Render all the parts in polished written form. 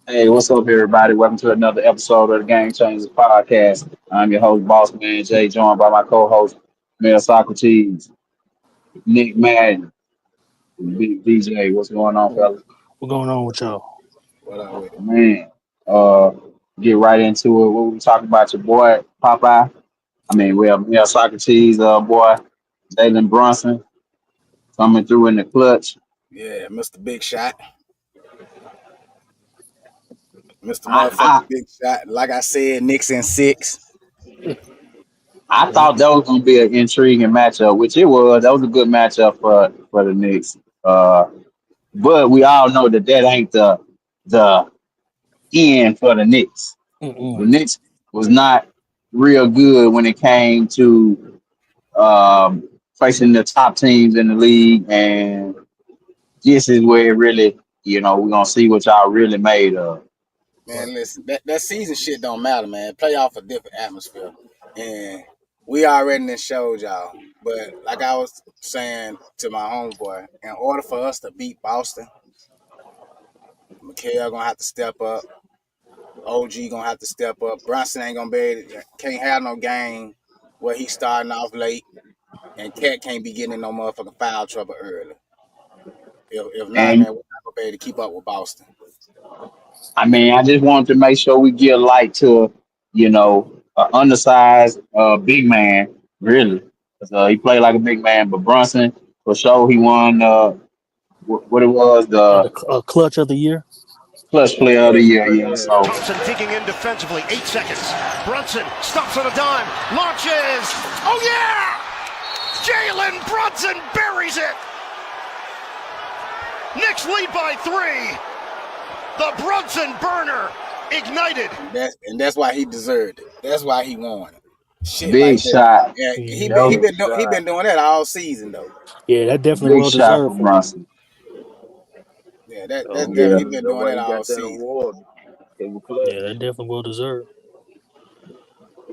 Hey, what's up, everybody? Welcome to another episode of the Game Changers Podcast. I'm your host, Boss Man Jay, joined by my co-host, Mel Socrates, Nick Madden, and Big DJ. What's going on, fellas? What's going on with y'all? What up with it? Man, uh, get right into it. What we talking about? Your boy Popeye. Mel Socrates, boy Jalen Brunson coming through in the clutch. Yeah, Mr. Big Shot. Mr. I, Motherfucking I Big Shot. Like I said, Knicks in six. I Yeah, thought that was gonna be an intriguing matchup, which it was. That was a good matchup for the Knicks. But we all know that ain't the end for the Knicks. The mm-mm. Knicks was not real good when it came to facing the top teams in the league, and this is where it really, we're gonna see what y'all really made of. Right. Man, listen, that season shit don't matter, man. Playoff a different atmosphere. And we already done showed y'all. But like I was saying to my homeboy, in order for us to beat Boston, Mikhail gonna have to step up. OG gonna have to step up. Brunson ain't gonna be able to, can't have no game where he's starting off late. And Cat can't be getting in no motherfucking foul trouble early. If not, man, And we're not gonna be able to keep up with Boston. I just wanted to make sure we give light to, an undersized big man, really. 'Cause, he played like a big man, but Brunson, for sure, he won what it was, the Clutch of the year. clutch player of the year. Yeah, Yeah. so Thompson digging in defensively. 8 seconds. Brunson stops on a dime. Launches. Oh, yeah! Jalen Brunson buries it. Knicks lead by 3. The Brunson burner ignited. And that's why he deserved it. That's why he won it. Shit big like that. shot, Yeah, he Yeah, been he yo, been he been doing that all season though. yeah, that definitely big well shot for deserved for him. Brunson. Yeah, that's Yeah, definitely he been That's doing why that he all got that season. award. They were Yeah, clutch. that definitely well deserved.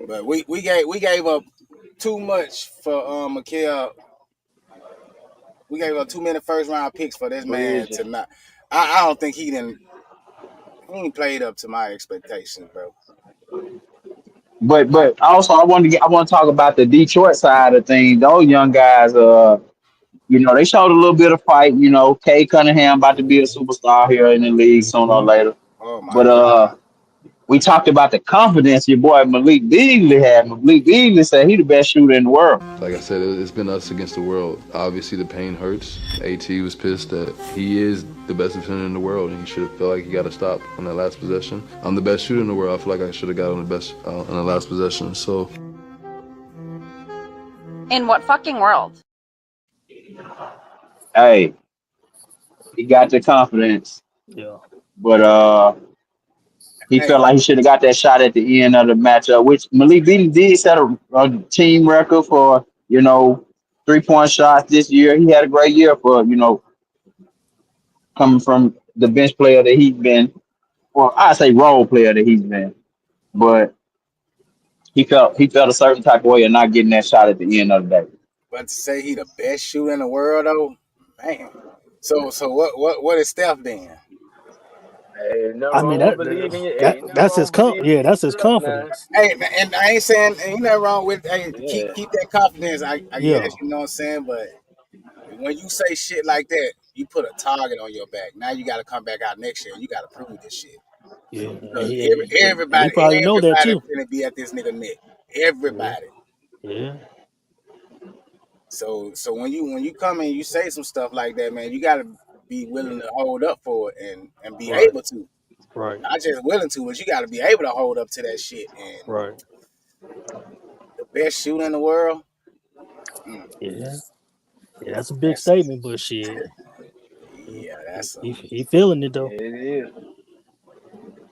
But we gave up too much for Mikhail. We gave up too many first round picks for this Free man to agent. not. I don't think he ain't played up to my expectations, bro. but also I want to talk about the Detroit side of things. Those young guys, they showed a little bit of fight. Kay Cunningham about to be a Mm-hmm. superstar here in the league sooner or Mm-hmm. later. Oh my But God. we talked about the confidence your boy Malik Beasley had. Malik Beaslly said he the best shooter in the world. Like I said, it's been us against the world. Obviously, the pain hurts. AT was pissed that he is the best defender in the world, and he should have felt like he got to stop on that last possession. I'm the best shooter in the world. I feel like I should have got on the best on the last possession. So In what fucking world? Hey, he got the confidence, Yeah. but he Hey, felt like he should have got that shot at the end of the matchup, which Malik Beasley did set a team record for, 3-point shots this year. He had a great year for, coming from the bench player that he's been, or I say role player that he's been. But he felt a certain type of way of not getting that shot at the end of the day. but to say he the best shooter in the world though, man. So what is Steph then? Hey, ain't nothing I mean wrong with that believing it. that Ain't nothing that's wrong his with believing yeah, in that's his yourself now. confidence. Hey, and I ain't saying ain't nothing wrong with hey keep Yeah. keep that confidence. I Yeah. guess you know what I'm saying, but when you say shit like that, you put a target on your back. Now you got to come back out next year and you got to prove this shit Yeah. because And he probably know that everybody too. finna be at this nigga neck. Yeah. Everybody. Yeah. So when you come and you say some stuff like that, man, you got to be willing to hold up for it and be Right. able to. Right. Not just willing to, but you got to be able to hold up to that shit. And Right. the best shooter in the world, mm, Yeah. Yeah, that's a big that's statement, but shit. yeah, that's a He feeling it though. Yeah, it is.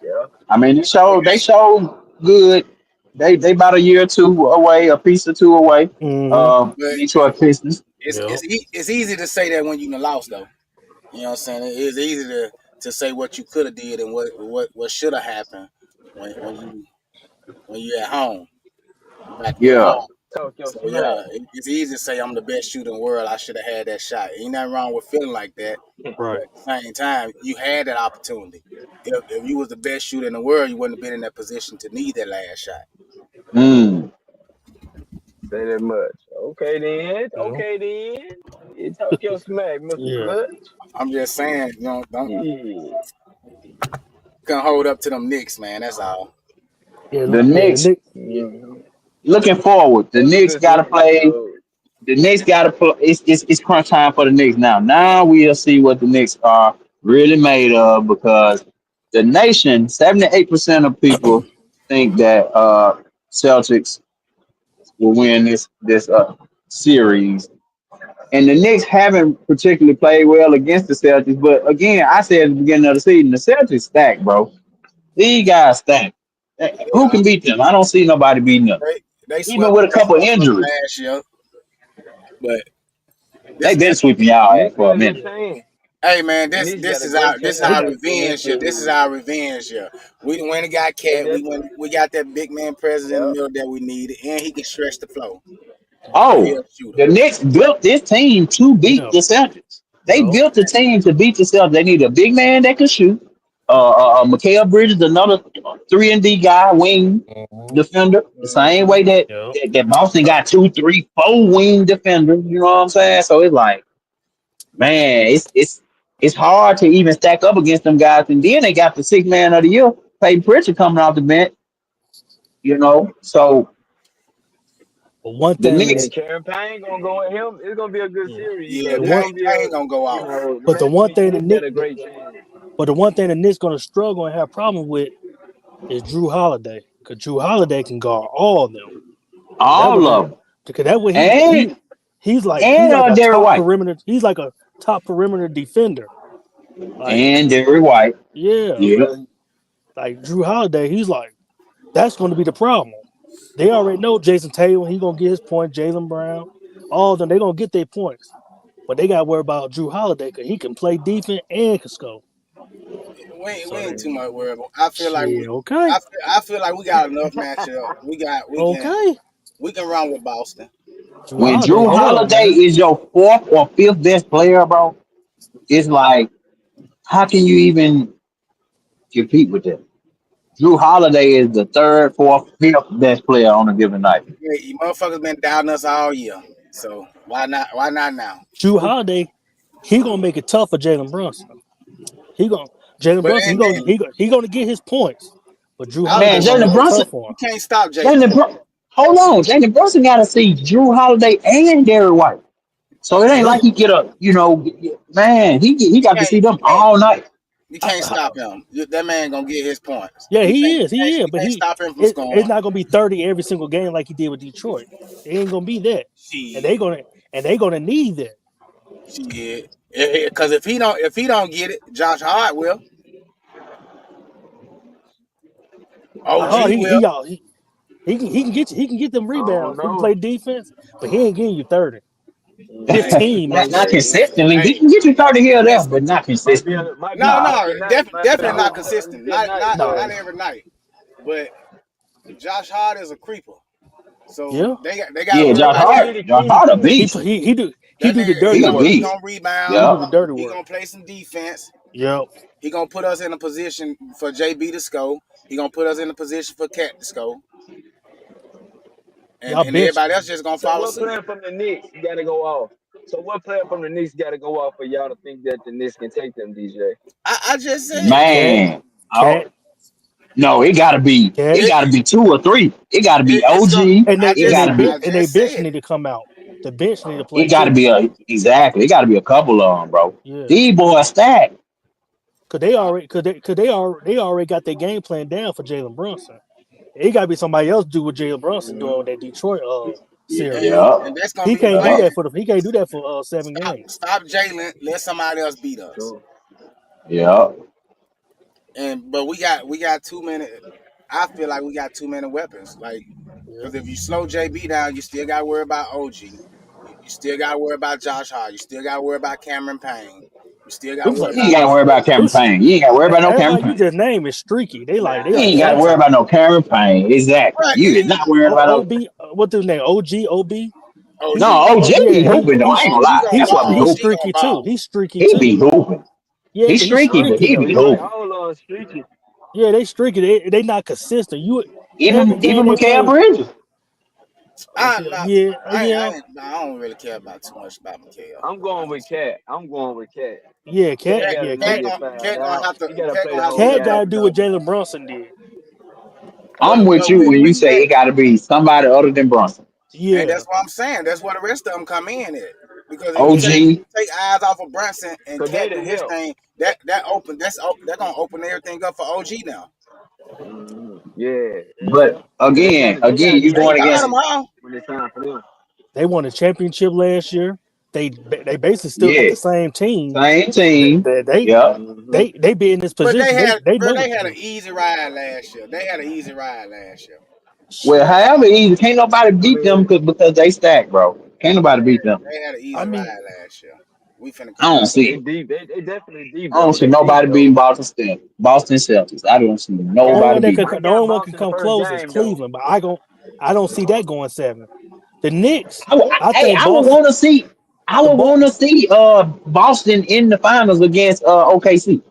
Yeah. I mean, they showed good. They about a year or two away, a piece or two away. Mm-hmm. but Detroit Pistons. Yeah. it's easy to say that when you done lost though. You know what I'm saying? It is easy to say what you could have did and what should have happened when you at home. You about to go Yeah, home. Talk your So smack. yeah, it's easy to say I'm the best shooter in the world. I should have had that shot. Ain't nothing wrong with feeling like that. Right. But at the same time, you had that opportunity. If you was the best shooter in the world, you wouldn't have been in that position to need that last shot. Mm. Say that much. Okay then. Yeah. Okay then. You talk your smack, Mr. Yeah. Clutch. I'm just saying, don't Yeah. can hold up to them Knicks, man. That's all. Yeah. The Yeah. The Knicks Knicks. Yeah. Mm-hmm. looking forward. The That was a Knicks good got to series, play. though. The Knicks got to play. It's crunch time for the Knicks now. Now we'll see what the Knicks are really made of because the nation, 78% of people think that Celtics will win this series. And the Knicks haven't particularly played well against the Celtics. But again, I said at the beginning of the season, the Celtics stacked, bro. These guys stacked. Who Yeah, can beat them? I don't see nobody beating them, they even swept with a couple us injuries. last year, but They've this been sweeping y'all ass Knicks for a got a good minute. team. hey man, The this Knicks got this a is great our team. this is They our got. revenge year. This is our revenge year. We went and got And Cat. that's We got that big man president in the yeah. middle that we needed, and he can stretch the flow, and he Oh, a shooter. the Knicks built this team to beat Yeah. the Celtics. They Yo. built the team to beat the Celtics. They need a big man that can shoot. Mikal Bridges, another 3-and-D guy, wing Mm-hmm. defender, the same Mm-hmm. way that, Yo. that Boston got 2, 3, 4 wing defenders. You know what I'm saying? So it's like, man, it's hard to even stack up against them guys. And then they got the 6 man of the year, Peyton Pritchard, coming off the bench. So But one the thing that. Knicks, And Karen Payne gonna go at him. It's gonna be a good Yeah. series. Yeah, The It's one. gonna be a Payne gonna go off. the But the rest of one the thing the Knicks got Knicks. a great team. But the one thing the Knicks gonna struggle and have problem with is Drew Holiday, because Drew Holiday can guard all of them. That all what they of them, because that what and he's like a Derrick top White, perimeter. He's like a top perimeter defender. Like and Derrick White. yeah, Yeah. like Drew Holiday. He's like that's going to be the problem. They already know Jason Tatum. He gonna get his point. Jalen Brown, all of them. They gonna get their points. But they got to worry about Drew Holiday because he can play defense and can score. We So ain't they too much worried about. I feel like shit. Okay, I feel like we got enough matchup. okay. We can run with Boston. Drew When Holiday, Drew hell Holiday man. is your fourth or fifth best player, bro, it's like, how can you even compete with that? Drew Holiday is the third, fourth, fifth best player on a given night. Yeah, you motherfuckers been doubting us all year. So why not? Why not now? Drew Holiday, he gonna make it tough for Jalen Brunson. He gonna Jalen But Brunson. then again, He gonna get his points, but Drew I was Holiday Man, gonna gonna say Jalen make it this. Brunson, tough for him. You can't stop Jalen. Jalen Brunson, hold on, Jalen Brunson got to see Drew Holiday and Derrick White. So it ain't Yeah, like he get a, man, he You got to can't. see them You can't. all night. You I, can't I, stop him. That man gonna get his points. yeah, he is. He is. You But can't he stop him from it's scoring. not gonna be 30 every single game like he did with Detroit. It ain't gonna be that, and Shit, they gonna need that. shit. Because if he don't get it, Josh Hart will. Oh, OG will. he can get them I don't rebounds. He can know. play defense, but he ain't getting you 30. His Hey, team not, is. not Hey, consistently. He hey. can get you 30 here or there, Listen. but not consistent. might be a No, Nah. no, Thursday night. Might be a definitely not consistent. Thursday night, No. Not but every night. But Josh Hart is a creeper. So Yeah. they got to Yeah, worry Josh about he that. Hart. the Josh key Hart a too. beast. He That do the nigga, dirty He a work. he beast. gonna He rebound. do Yeah. the dirty He work. gonna play some defense. Yep. He gonna put us in a position for JB to score. He gonna put us in a position for Cat to score, Y'all and bench. everybody else just gonna So follow what suit. player from the Knicks got to go off? So what player from the Knicks got to go off for y'all to think that the Knicks can take them, DJ? I just said it. Cat, Man. cat, Oh, no, it cat. gotta be 2 or 3. It gotta be It's gonna. OG. It gotta be I And they just bench said need it. to come out. The bench need to it play gotta too. be exactly. It gotta be a couple of them, bro. Yeah. These boys stack. Uh, They already got their game plan down for Jalen Brunson. It got to be somebody else do what Jalen Brunson doing with that Detroit series. Yeah. and that's gonna He be the can't do Yeah. plan. that he can't do that for 7 games. Stop Jalen. Let somebody else beat us. So Yeah. But we got too many. I feel like we got too many weapons. Like, Yeah. because if you slow JB down, you still got to worry about OG. You still got to worry about Josh Hart. You still got to worry about Cameron Payne. You still got to Them worry You about ain't gotta worry about Cameron Who's Payne. You ain't gotta worry about no Cameron everybody you Payne. just name is streaky. They nah, like You ain't gotta Josh worry Hart. about no Cameron Payne. Exactly. right. You is not worried about no. what the name? OG, OB. OG, No, OG be Yeah, hooping though. I ain't gonna OG lie. gonna That boy be ball. he's OG hooping. gonna streaky too. ball. He's streaky He be too. hooping. Yeah, He's but he's streaky, but streaky he though. be He hooping. Hold on, streaky. yeah, they streaky. They not consistent. You every Even game they Mikal play. Bridges. Yeah, yeah, I don't really care about too much about Mikhail. I'm going with Cat. I'm going with Cat. yeah. Cat Cat, gotta yeah, not Cat. get fouled Cat gonna out. have to. He gotta Cat play gonna the have to whole Cat step gotta up. game. do what Jalen Brunson did. I'm with you when you With say Cat, it got to be somebody other than Brunson. and Yeah, that's what I'm saying. That's where the rest of them come in at. Because if OG. you take eyes off of Brunson and Cause they Cat the do his help. thing, they're gonna open everything up for OG now. Yeah. But And they again, gotta you do They their going got against them thing all. when it's time for them. they won a championship last year. They basically still got yeah, the same team. same team. They they Yeah. they be in this But position. They know they what to had an do. easy ride last year. They had an easy ride last year. Well, Shit. however easy, can't nobody I beat them mean, because they stack, bro. Can't nobody beat them. They had an I easy mean, ride last year. We finna I come don't out. see they it. deep. They definitely deep I don't though. see They deep nobody though. beating Boston Celtics. I don't see the only nobody one that beating could them. Mike the got only one can Boston the come first close is game though. Cleveland, but I don't see that going 7. The Knicks, I Hey, think I would Boston want to see. I the would Buck. want to see Boston in the finals against OKC.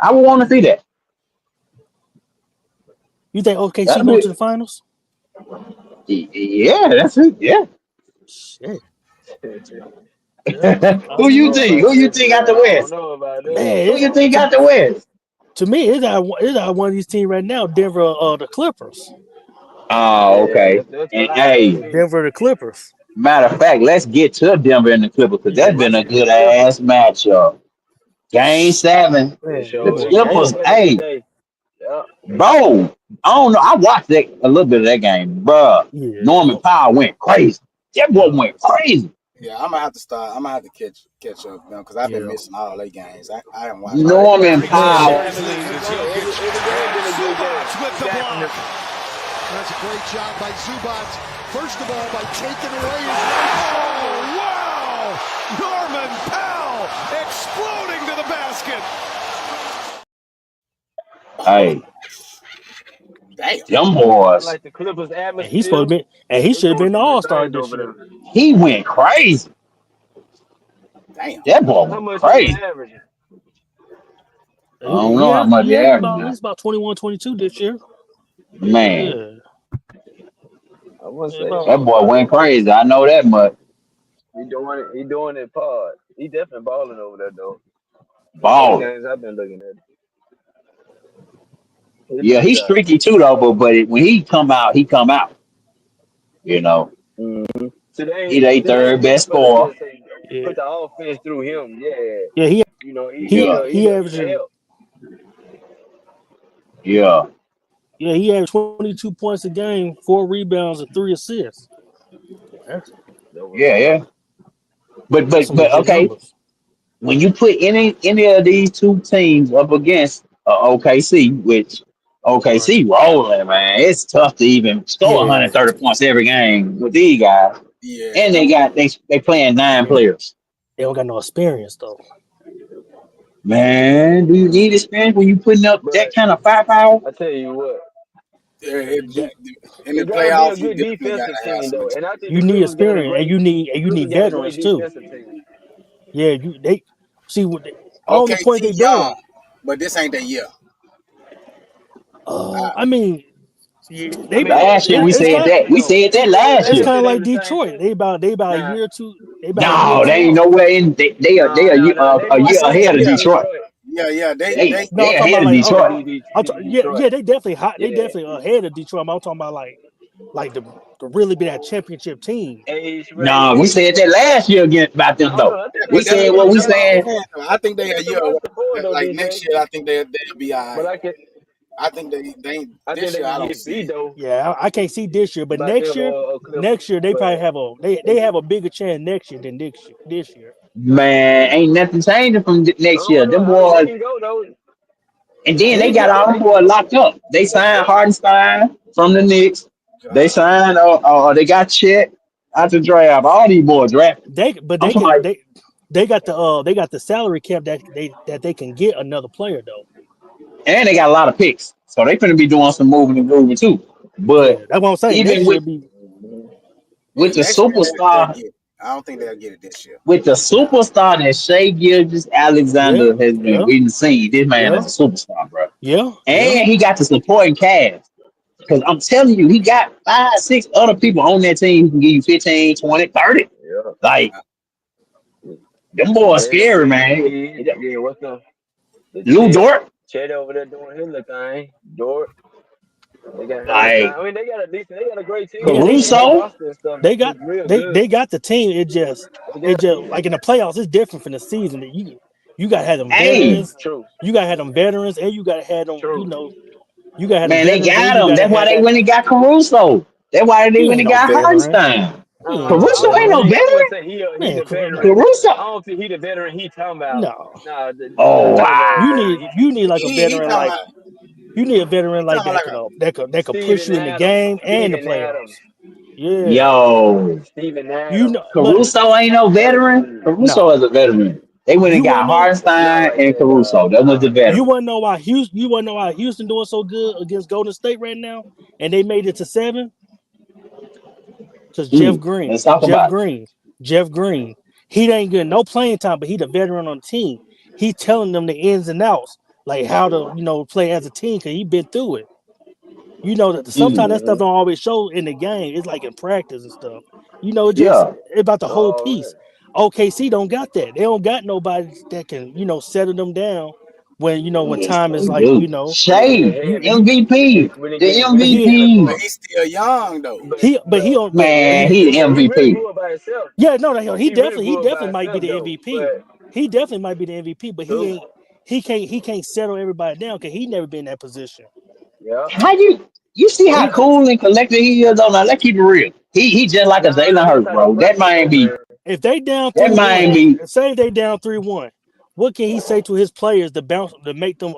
I would want to see that. You think OKC That'd going to be the finals? yeah. That's it. Yeah. Shit. I Who I don't don't you know know. think? about Who you this, think man. got the I don't West? know about this. Man, Who you think got the West? to me, it's out one of these teams right now. Denver, the Clippers. Oh, Yeah, okay. that's And what I had hey, Yeah, too. Denver, the Clippers. matter of fact, let's get to Denver and the Clippers because Yeah, that's let's been a get to good the Clippers. ass matchup. Game Shh, 7, It man, the them sure boy is. Game Clippers. 7 Hey, today. Yeah. bro, I don't know. I watched that a little bit of that game, bro. yeah, Norman Powell went crazy. That boy yeah, went crazy. Yeah, I'm gonna have to start. I'm gonna have to catch up now because I've been yeah. missing all their games. I haven't watched Oh, all. it's Norman time to get Man, Powell. time to lead. It's on every game been a good game. Zubats with the Back in block. That's a great job by Zubats. First of all, by taking away his right. Oh, wow! Norman Powell exploding to the basket. Hey, Damn. them I boys. like the Clippers and he's supposed atmosphere. to be, and he They should have doing been the some good All-Star things this over year. there. He went crazy. Damn. That boy How went much he been crazy. averaging? I don't know how much He he has averaged about now. he's about 21, 22 this year. Man, Yeah, I wouldn't yeah, say about that all boy star went though. crazy. I know that much. He doing it. He doing it pod. He definitely balling over there though. All the Balling. games I've been looking at, he Yeah, lights he's out. streaky too though, but when he come out, he come out. You know, he they Today third ain't nothing best but to scorer. just say yeah, put the offense through him. Yeah, yeah. He Yeah, he he the averaging help. yeah, he averaged 22 points a game, 4 rebounds, and 3 assists. That's, yeah. that's some But legit okay, numbers. when you put any of these two teams up against OKC, which Right. OKC rolling, man, it's tough to even score Yeah, 130 points every game with these guys. Yeah. And they playing 9 players. they don't got no experience though. Man, do you need experience when you putting up that But kind of firepower? I tell you what, You, In the it got to be a playoffs, you good definitely defensive gotta have team some though, and I experience. think you the need Clippers got a experience, and great you need veterans too. defensive team. Yeah, they see what all the points OKC they young, doing. but this ain't their year. I, I mean, yeah, I they mean, they Last year we they said young that. too We though. said that They young, last but it's year. they kind of still at like the same Detroit. time. They about a Nah, year or two. They about a year or No, they two ain't off. nowhere in. They nah. They a I year won't said, be ahead as of good yeah, as Detroit. Detroit. yeah. No, I'm They talking about ahead of like They Detroit. won't be yeah, Detroit. they definitely hot. They Yeah, definitely ahead of Detroit. I'm talking about like the really be that championship team. age No, we rating. said that last year again about I them don't though. know. I think they We but that's said good what what this we that's what year. I'm saying. saying. I think They they a got year some away. across the board though, Like DJ. next year, I think they'll be all But right. I think they ain't I think this they year. I can don't get see beat it. though Yeah, I can't see this year, but by them or Clippers. next year they probably But have they have a bigger chance next year than this year. Man, ain't nothing changing from I next year. don't know. Them I mean, they boys, can go though. and then They they can got go. all them boys locked up. They signed Yep. Hardenstein from the Knicks. They God, signed. They got Chet out the draft. All these boys drafted. I'm They talking can like, they got the salary cap that they can get another player though. and they got a lot of picks, so they finna be doing some moving and grooving too. Yeah, But that's what I'm saying. even Next year with be with the Next year they'll superstar get it. I don't think they'll get it this year. with the superstar that Shea Gilgeous Yeah, Alexander has been yeah, we done seen. This man yeah, is a superstar, bro. yeah, yeah. And he got the supporting cast. Because I'm telling you, he got 5, 6 other people on that team who can give you 15, 20, 30. Yeah. Like, Uh, them boys And the scary, kid, man. yeah, what's the Lou Chet? Dort, Chet over there doing his little thing. Dort, they got him little thing. like I mean, they got a great team. Yeah, I mean, their Caruso. roster and stuff they got is real good. they got the team. They got Like in the playoffs, it's different from the season. That you got to have them Hey, veterans. true, You got to have them veterans, and you got to have them. true. You got to have them man, they veterans, and got you him. got to That's why have they that. went and got Caruso. That's why they He went ain't and no got veteran. Hartenstein. He ain't no Caruso ain't no veteran. I wouldn't veteran. say he Man, the veteran. Caruso. I don't think he the veteran he talking about. no. Nah, the Oh, Timberland veteran. You need like a he veteran talking like about you need a veteran he like talking that like can a push Steven you in the Adams. game and the Steven playoffs. Adams. Yeah, yo, Steven you Adams. know, but Caruso ain't no veteran. Caruso no, is a veteran. They went and you want got to know. Not Hartenstein like and that, Caruso. dog. That was Nah. the veteran. You want to know why Houston doing so good against Golden State right now, and they made it to 7 because Let's talk about it. Jeff Green. He ain't getting no playing time, but he the veteran on the team. He telling them the ins and outs, like how to play as a team, because he been through it. You know that sometimes that Mm, stuff Mm-hmm. don't always show in the game. It's like in practice and stuff. yeah. It's about the whole All piece. right. OKC don't got that. They don't got nobody that can settle them down when when Yes, time is they like do. When it Shea, get you heavy, MVP. when it The get but when it get MVP. but important. he's still young though. but he don't Man, he the He really MVP. blew up by himself. yeah, no, He really he blew up by definitely might be himself the though. MVP. But He definitely might be the MVP, but true. he can't settle everybody down because he never been in that position. Yeah. How you see how He cool and collected he is though? Now let's keep it real. He just like a Nah, Jalen that's Hurts, how the bro. That pressure might go, be man. If they down that might 3-1, be say they down 3-1, what can he say to his players to bounce to make them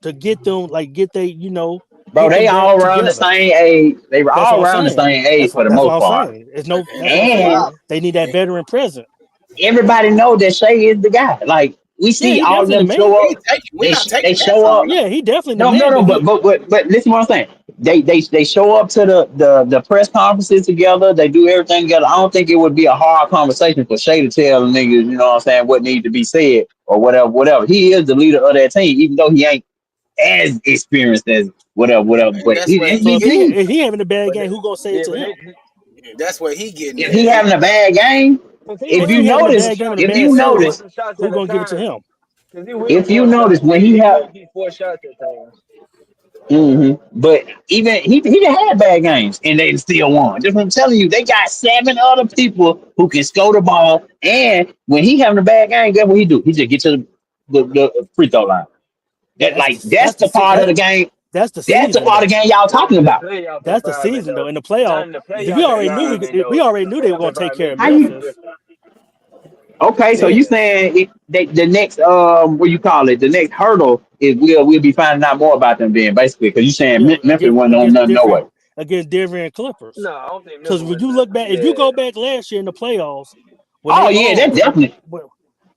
to get them like get they bro, get they them back all around the together? same age. They were That's what all I'm around the saying. same age for the That's what most I'm part. saying. It's no And That's what that's I'm the saying. And problem. They need that And veteran present. everybody know that Shea is the guy. Like we Yeah, see he all of definitely the them man. show we up. not They taking that show from up. him. Yeah, he definitely the No, no, man. no. But he But listen, what I'm saying. They show up to the press conferences together. They do everything together. I don't think it would be a hard conversation for Shay to tell the niggas, you know what I'm saying, what needs to be said or whatever, whatever. He is the leader of that team, even though he ain't as experienced as whatever, whatever. And But that's he's what he so if getting. MVP. he having a bad But game, who gonna say it yeah, to but him? That's what he getting If at. he having a bad game, cause he If if will you he get having a them notice, bad game in a shots. if He bad you will get series, notice, them shots who at a gonna give it to time. him? Cause he will if you force notice shots. when he He will have get 4 shots at times. But even he done had bad games and they still won. Just what I'm telling you, they got 7 other people who can score the ball. And when he having a bad game, guess what he do? He just get to the free throw line. Yeah, That's the part of the game. that's the That's the season part of though. the game y'all Not talking in the about. playoff That's the environment season though. though. In the Not playoff, in the playoff environment though. we already knew they were Playoff gonna take care of environment How is you totally Memphis. different. okay? So They you Yeah. saying the next what you call it? The next hurdle is we'll be finding out more about them being basically because you saying yeah Memphis wasn't on nothing no way. against Denver and Clippers. No, I don't think Because Memphis when was you look back, if you yeah. go back last year in the playoffs when they Oh yeah, that lost, definitely.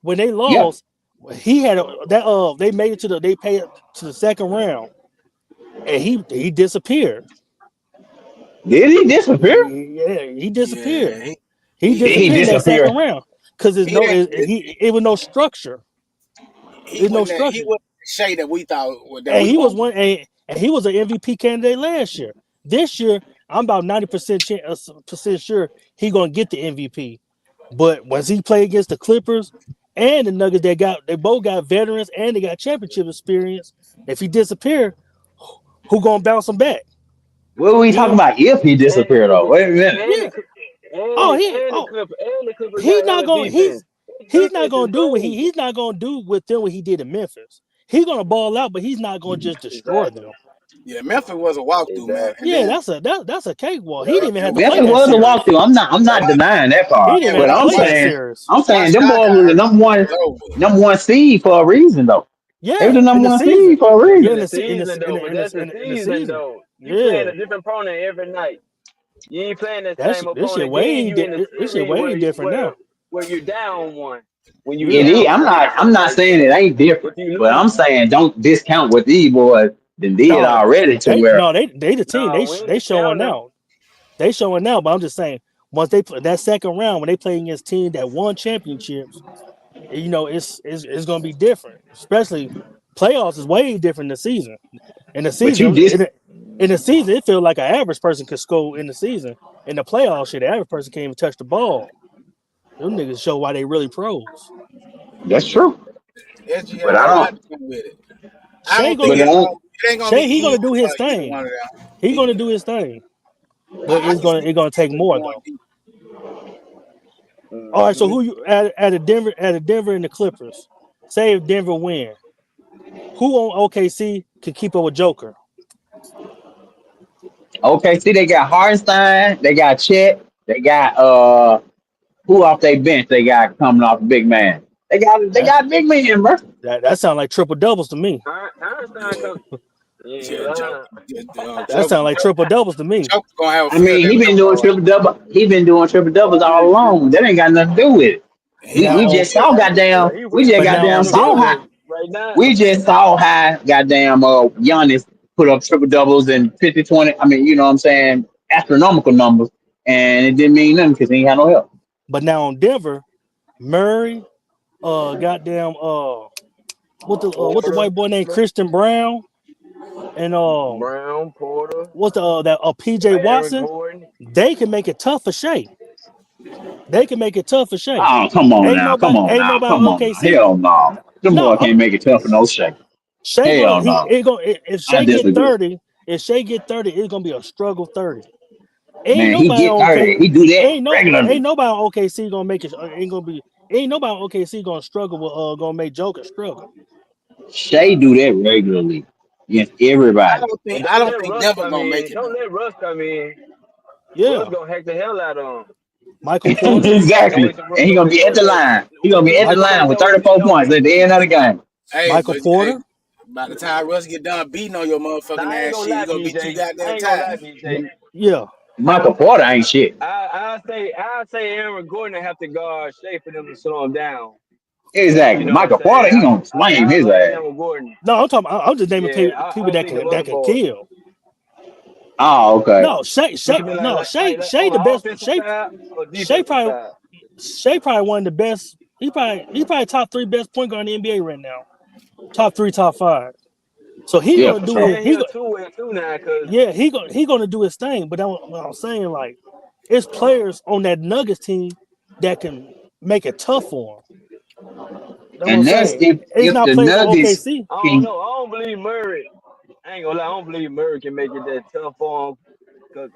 when they Yeah. lost, he had they made it to they paid to the second round and he disappeared. Did he disappear? Yeah, he disappeared. Yeah, He He disappeared in that second disappeared. round because he didn't it was no structure. he There's no wasn't that he structure. wasn't the Shay that we thought that And we he was want. one and he was an MVP candidate last year. This year, I'm about 90% percent sure he gonna get the MVP. But once he play against the Clippers and the Nuggets, they both got veterans and they got championship experience. If he disappear, who gonna bounce him back? What were we He talking ain't. about if he And the disappeared though? Clippers Wait a minute. and Yeah. the and Oh, the and the oh, Clippers and the Clippers he's got not hella going. defense. Not Defense is gonna do what crazy. he's not gonna do with them what he did in Memphis. He's gonna ball out, but he's not gonna just destroy Exactly. them. Yeah, Memphis was a walkthrough, man. And Yeah, then that's a cakewalk. He Yeah. didn't even have and to we play Memphis that was a series. walkthrough. I'm not once denying that He part. didn't even yeah, have But to play that once series. I'm saying once them Sky boys got was the hurt, it was over. number one seed for a reason though. They were Yeah, the in number the one season. seed for a That's Yeah, in reason. the season though, but that's the in the season season. though. You playing Yeah, a different opponent every night. You ain't playing that that's same this shit opponent. Then way you in a this shit series way different now. where you're down one, when you It Yeah, is. down one or I'm something not like saying that. it ain't If different, you but I'm lose, saying don't discount what these boys done did no, already to they where no they the team no, we ain't they showing discounting them. out. They showing out, but I'm just saying Once they play that second round, when they play against teams that won championships, it's gonna be different. Especially playoffs is way different than the season. In the But you season, just in the season, it feels like an average person could score in the season. In the playoffs, shit, the average person can't even touch the ball. Them niggas show why they really pros. that's true. But SGA I got a lot don't. to come with it. I Shea don't think gonna But it's I gonna. don't. It ain't gonna be Shea he easy gonna do his for either thing. one of them. He gonna do his thing. But I can see it's gonna take more going though. deep. All right, so Mm-hmm. who you at a Denver and the Clippers? Say if Denver win, who on OKC can keep up with Joker? Okay, see, they got Hardenstein, they got Chet, they got who off their bench they got coming off big man. They That got big man, bro. that sounds like triple doubles to me. Einstein come. You ain't Yeah, Joker, lying. That sounds like triple doubles to me. Joker gonna have a I field mean, day he with been them doing boys. triple double. He been doing triple doubles all along. That ain't got nothing to do with it. And he Now gonna We have a on just field saw day. But goddamn. he We with just but he now with goddamn on them saw Denver, how. boys right now. We just saw how goddamn Giannis put up triple doubles and 50-20. I mean, you know what I'm saying? Astronomical numbers, and it didn't mean nothing because he ain't had no help. but now on Denver, Murray, goddamn, what the Porter, white boy named Christian Brown, and Brown, Porter, what's the that PJ Aaron Watson? Gordon. They can make it tough for Shea. They can make it tough for Shea. Oh, come on now, Ain't come nobody on now. OKC. Hell no. Them No, boy can't make it tough for no shake. Shea gonna Hell no. if I Shea get disagree. 30, if Shea get 30, it's gonna be a struggle 30. Ain't Man, he nobody get on OK, 30. He do that ain't regularly. nobody on OKC gonna make it. Ain't nobody on OKC gonna struggle with gonna make Joker struggle. Shay do that regularly against everybody. But I don't don't let think Russ Denver come gonna make in. it though. Don't let Russ come in. Russ Yeah, gonna hack the hell out of him. Michael Porter, That way, Exactly. some And he that gonna way, be at the line. He gonna be at the Michael line with that way, 34 points at the end of the game. Hey, Michael but hey, Porter. by the time Russ get done beating on your Nah, motherfucking I ain't ass gonna shit, he lie, gonna be too BJ. I goddamn ain't gonna tired. lie, BJ. Yeah, Michael Porter ain't shit. I say Aaron Gordon have to guard Shea for them to slow him down. You Exactly. know what I'm Michael Porter, saying? he gonna flame I his like ass. Aaron Gordon. no, I'm talking. I'm just naming Yeah, I people don't that think them can other boys. kill. Oh, okay. No, What you mean, like Shea on the the best. offensive side or Shea defensive probably side? Shea probably one of the best. He probably top three best point guard in the NBA right now. Top three, top five. So he Yeah, gonna for do it. sure. And he a two-way too now, cause Yeah, he gonna do his thing. But that's what I'm saying. Like, it's players on that Nuggets team that can make it tough for him. That's what I'm And that's saying. It's if not the players on Nuggets OKC. I don't can know. I don't believe Murray. I ain't gonna lie. I don't believe Murray can make it that tough for him, cause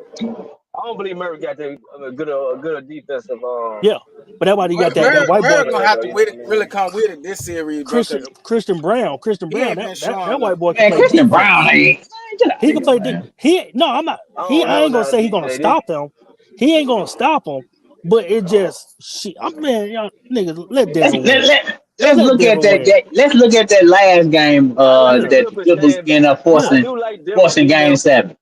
I don't believe Murray got a good defensive Yeah, but that's why he got that white boy Murray gonna have whatever. to You know what I really mean? come with it this series, bro. Cause Christian Brown. Christian he Brown. ain't been showing That white enough. boy can man, play Christian Brown defense. ain't get out of He can here, play. man. No, I'm not. I don't I know ain't gonna now, say he gonna BJ. This stop him. He ain't gonna stop him. But it just shit. I'm man, y'all niggas let Let's Denver win. let's Let look at Denver win. let's look at that last game I like the that the Clippers Clippers staying. end up Yeah, I do like Denver forcing beating game them. 7.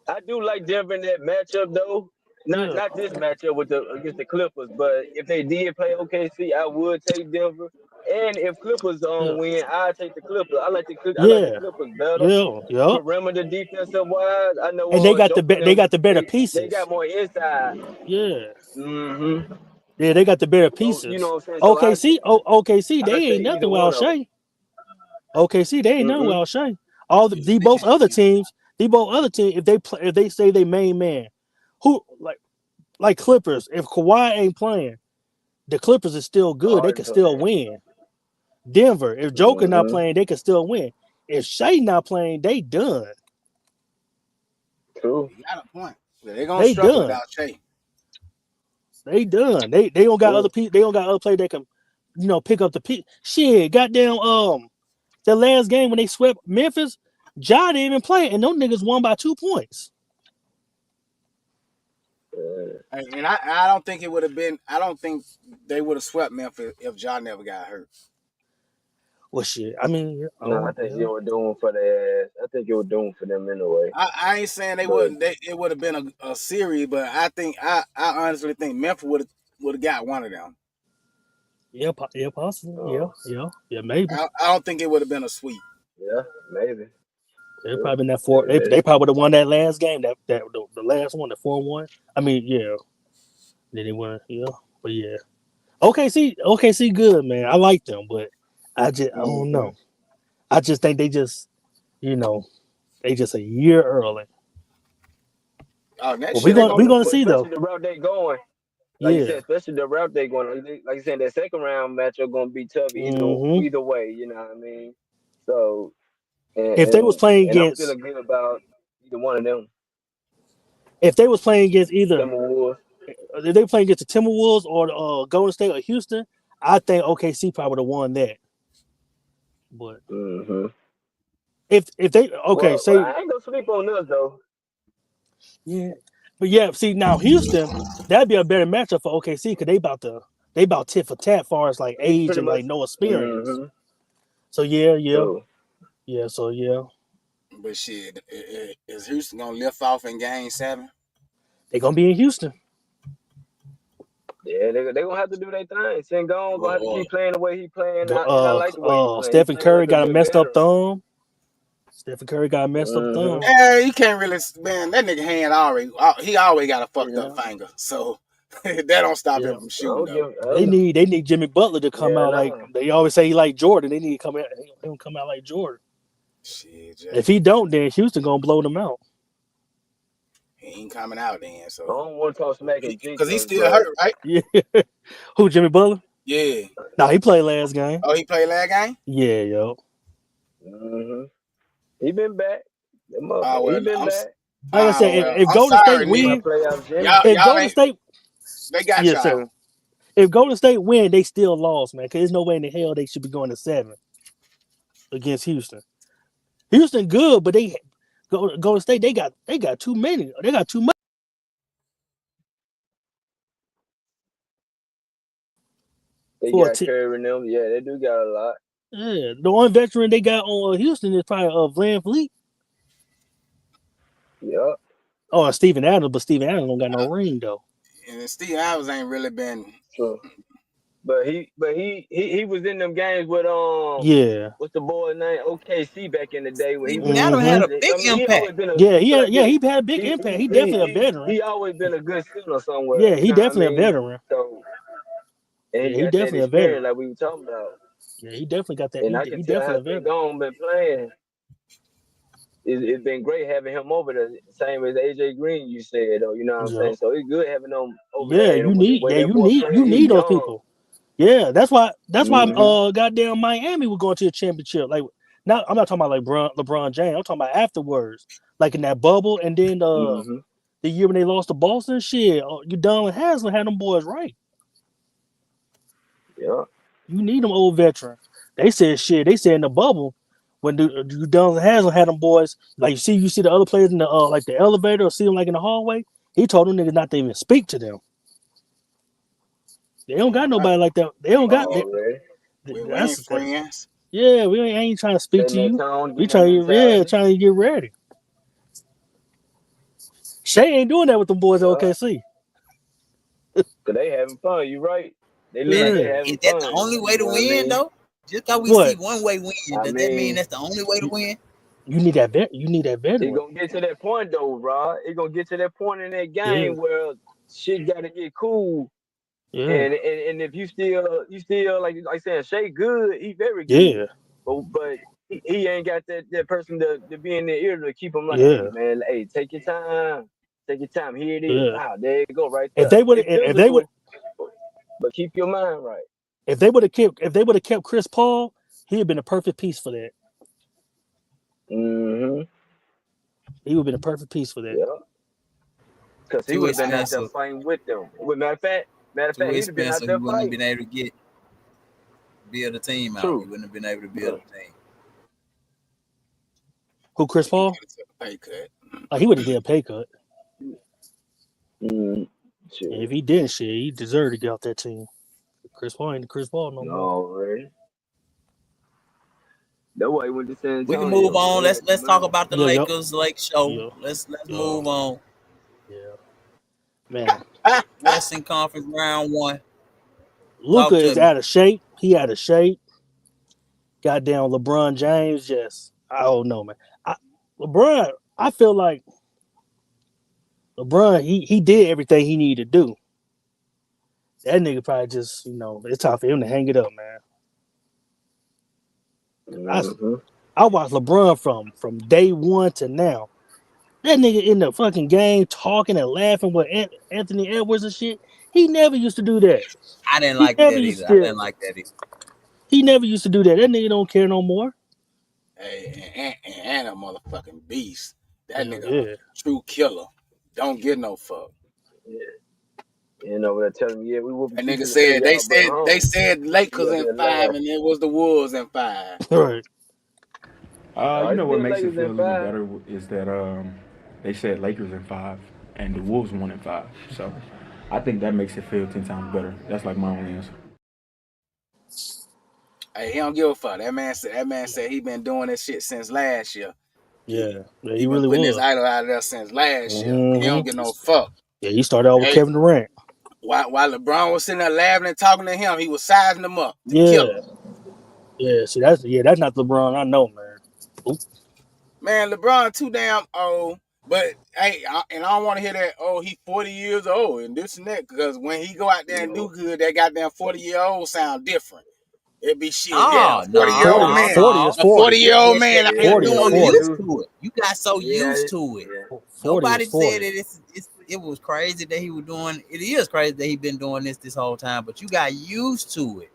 I do like Denver in that matchup though. Not yeah, not this matchup with the against the Clippers, but if they did play OKC, I would take Denver. And if Clippers yeah, win, I take the Clippers. I like the yeah, Clippers better. yeah. Perimeter defensive wise, I know And they got Joker they them got the better they got pieces. more inside. Yeah, Mm-hmm. yeah, they got the better So you know pieces. what I'm saying. So OKC, I they take ain't either nothing one without of them. Shea. OKC, they ain't nothing Mm-hmm. without Shea. All the They both can't other beat him. teams, if they play, if they say they main man, who like Clippers, if Kawhi ain't playing, the Clippers is still good. They All can right, still playing. win. Denver, if Joker not Mm-hmm. playing, they can still win. If Shea not playing, they done. True. He got a point. They gonna They struggle done. without Shea. They done. They don't got other True. people. They don't got other players that can, pick up the pick. Shit, goddamn. The last game when they swept Memphis, Ja didn't even play, and those niggas won by 2 points. And I don't think it would have been. I don't think they would have swept Memphis if John never got hurt. Well, shit. I mean, No, I oh think yeah, you were doing for their ass. I think you were doing for them anyway. I ain't saying they But wouldn't. It would have been a series, but I honestly think Memphis would have got one of them. yeah, yeah, possible. uh, Yeah, maybe. I don't think it would have been a sweep. yeah, maybe. They probably been that four. They probably would have won that last game. The last one, the 4-1. I mean, yeah. Then they won. Yeah, but yeah. OKC, good man. I like them, but I don't know. I just think they just a year early. Oh, next Well, year they we gonna. gonna see though. Especially the route they going. Like you Yeah. said, especially the route they going. Like you said, that second round matchup gonna be tough hmm either way. You know what I mean? So and If they was and, playing and I'm against, feeling good about either one of them. if they was playing against either, Timberwolves. if they were playing against the Timberwolves or Golden State or Houston, I think OKC probably would have won that. But Mm-hmm. if they Well, say I ain't gonna sleep on us though. yeah, but yeah, see now Houston, that'd be a better matchup for OKC because they about tit for tat far as like They age pretty and like much. no experience. Mm-hmm. So yeah. True. So yeah, But shit, is Houston gonna lift off in Game 7? they gonna be in Houston. Yeah, they gonna have to do their thing. Sengun gonna have to keep playing the way he playing, and I like the way he playing. He Stephen playing Curry like a got a good messed up veteran. thumb. Stephen Curry got a messed up thumb. Yeah, you can't really, man. That nigga hand he always got a fucked up finger, so that don't stop him from shooting though. They need Jimmy Butler to come out like nah. they always say he like Jordan. They need to come out like Jordan. Shit, If he don't, then Houston gonna blow them out. he ain't coming out then, I so don't want to talk smack and jinx because he's us, still hurt, right? Yeah. Who, Jimmy Butler? Yeah. No, he played last game. Oh, he played last game. Yeah, yo. He been back. Oh, He well, been back. Like I said, if I'm Golden sorry, State Nick. win, Playoff Jimmy. if Y'all Golden ain't. State, They got yes, y'all. sir. If Golden State win, they still lost, man. Because there's no way in the hell they should be going to 7 against Houston. Houston good, but Golden State they got too many. They got too much. They got Curry and them. Yeah, they do got a lot. Yeah, the one veteran they got on Houston is probably Van Fleet. Yep. Oh, Steven Adams, but Steven Adams don't got no ring though. And Steve Adams ain't really been. True. But he was in them games with what's the boy's name? OKC back in the day when he was. Adams had a big impact. He had a big impact. He definitely a veteran. He always been a good center somewhere. Yeah, he definitely a veteran. So and he got definitely that a veteran, like we were talking about. Yeah, he definitely got that. And I can tell how Sengun been playing. It's been great having him over there, same as AJ Green. You said, though, you know what I'm saying. So it's good having them over there. You need those people. Yeah, that's why goddamn Miami was going to the championship. Like, now I'm not talking about like LeBron James. I'm talking about afterwards, like in that bubble, and then the year when they lost to Boston. Shit, you Donald Haslam had them boys right. Yeah, you need them old veterans. They said in the bubble when you Donald Haslam had them boys. Like you see the other players in the like the elevator or see them like in the hallway. He told them niggas not to even speak to them. They don't got nobody like that. They don't got. We ain't friends. Yeah, we ain't trying to speak to you. We trying to get ready. Shea ain't doing that with them boys at OKC. Cause they having fun. You right. They look like they having Is that fun. the only way to win, though? Just because we see one way win, does that mean that's the only way to win? You need that veteran. It's gonna get to that point though, Rod. It's gonna get to that point in that game where shit gotta get cool. Yeah. And if you still like saying Shea good, he very good. Yeah. But he ain't got that person to be in their ear to keep him like, hey, man, hey, take your time. Take your time. Here it is. Yeah. Wow, there you go, right there. If they would, but keep your mind right. If they would have kept Chris Paul, he'd have been a perfect piece for that. Mm-hmm. He would have been a perfect piece for that. Yeah. Because he would have been out there fighting with them. Matter of fact, he'd have been out there fighting. He wouldn't have been able to build a team out. True. He wouldn't have been able to build a team. Who, Chris Paul? Pay cut. He would have did a pay cut. Mm-hmm. If he didn't, he deserved to get off that team. Chris Paul ain't Chris Paul no more. Already. That way went to San Antonio. We can move on. Let's talk about the Lakers Lake show. Yeah. Let's move on. Yeah. Man. Western Conference round 1. Luka is out of shape. He out of shape. Goddamn LeBron James, I don't know, man. LeBron, I feel like LeBron, he did everything he needed to do. That nigga probably just, it's time for him to hang it up, man. I, Mm-hmm. I watched LeBron from day one to now. That nigga in the fucking game talking and laughing with Anthony Edwards and shit. He never used to do that. I didn't He like never that used either. I to. didn't like that either. He never used to do that. That nigga don't care no more. Hey, and a motherfucking beast. That Hell nigga a yeah. true killer. Don't get no fuck. Yeah. They're telling me, we will be That nigga keeping the said city they out, but said they home. said You Lakers out in there 5 lying. and it was the Wolves in 5. Right. You know It's what been makes it Lakers in feel even 5. better is that they said Lakers in 5 and the Wolves won in 5. So I think that makes it feel 10 times better. That's like my only answer. Hey, he don't give a fuck. That man said he been doing this shit since last year. Yeah. Yeah, he He been really putting his was. idol out there since last year. He don't get Mm-hmm. no fuck. Yeah, he started out with Hey, Kevin Durant. while LeBron was sitting there laughing and talking to him, he was sizing him up to kill Yeah. him. Yeah. See, that's not LeBron I know, man. Oop. Man, LeBron too damn old. But hey, I don't want to hear that. Oh, he 40 years old and this and that. Because when he go out there and do No. good, that goddamn 40-year-old sound different. It be shit. Yeah, No, a 40 year no, 40 old is no, man. 40 is no. A 40. 40-year-old old man out here 40 You is so doing 40. this. used to it. You got so used to it. 40 is Nobody said 40. that it was crazy that he was doing. It is crazy that he been doing this whole time, but you got used to it.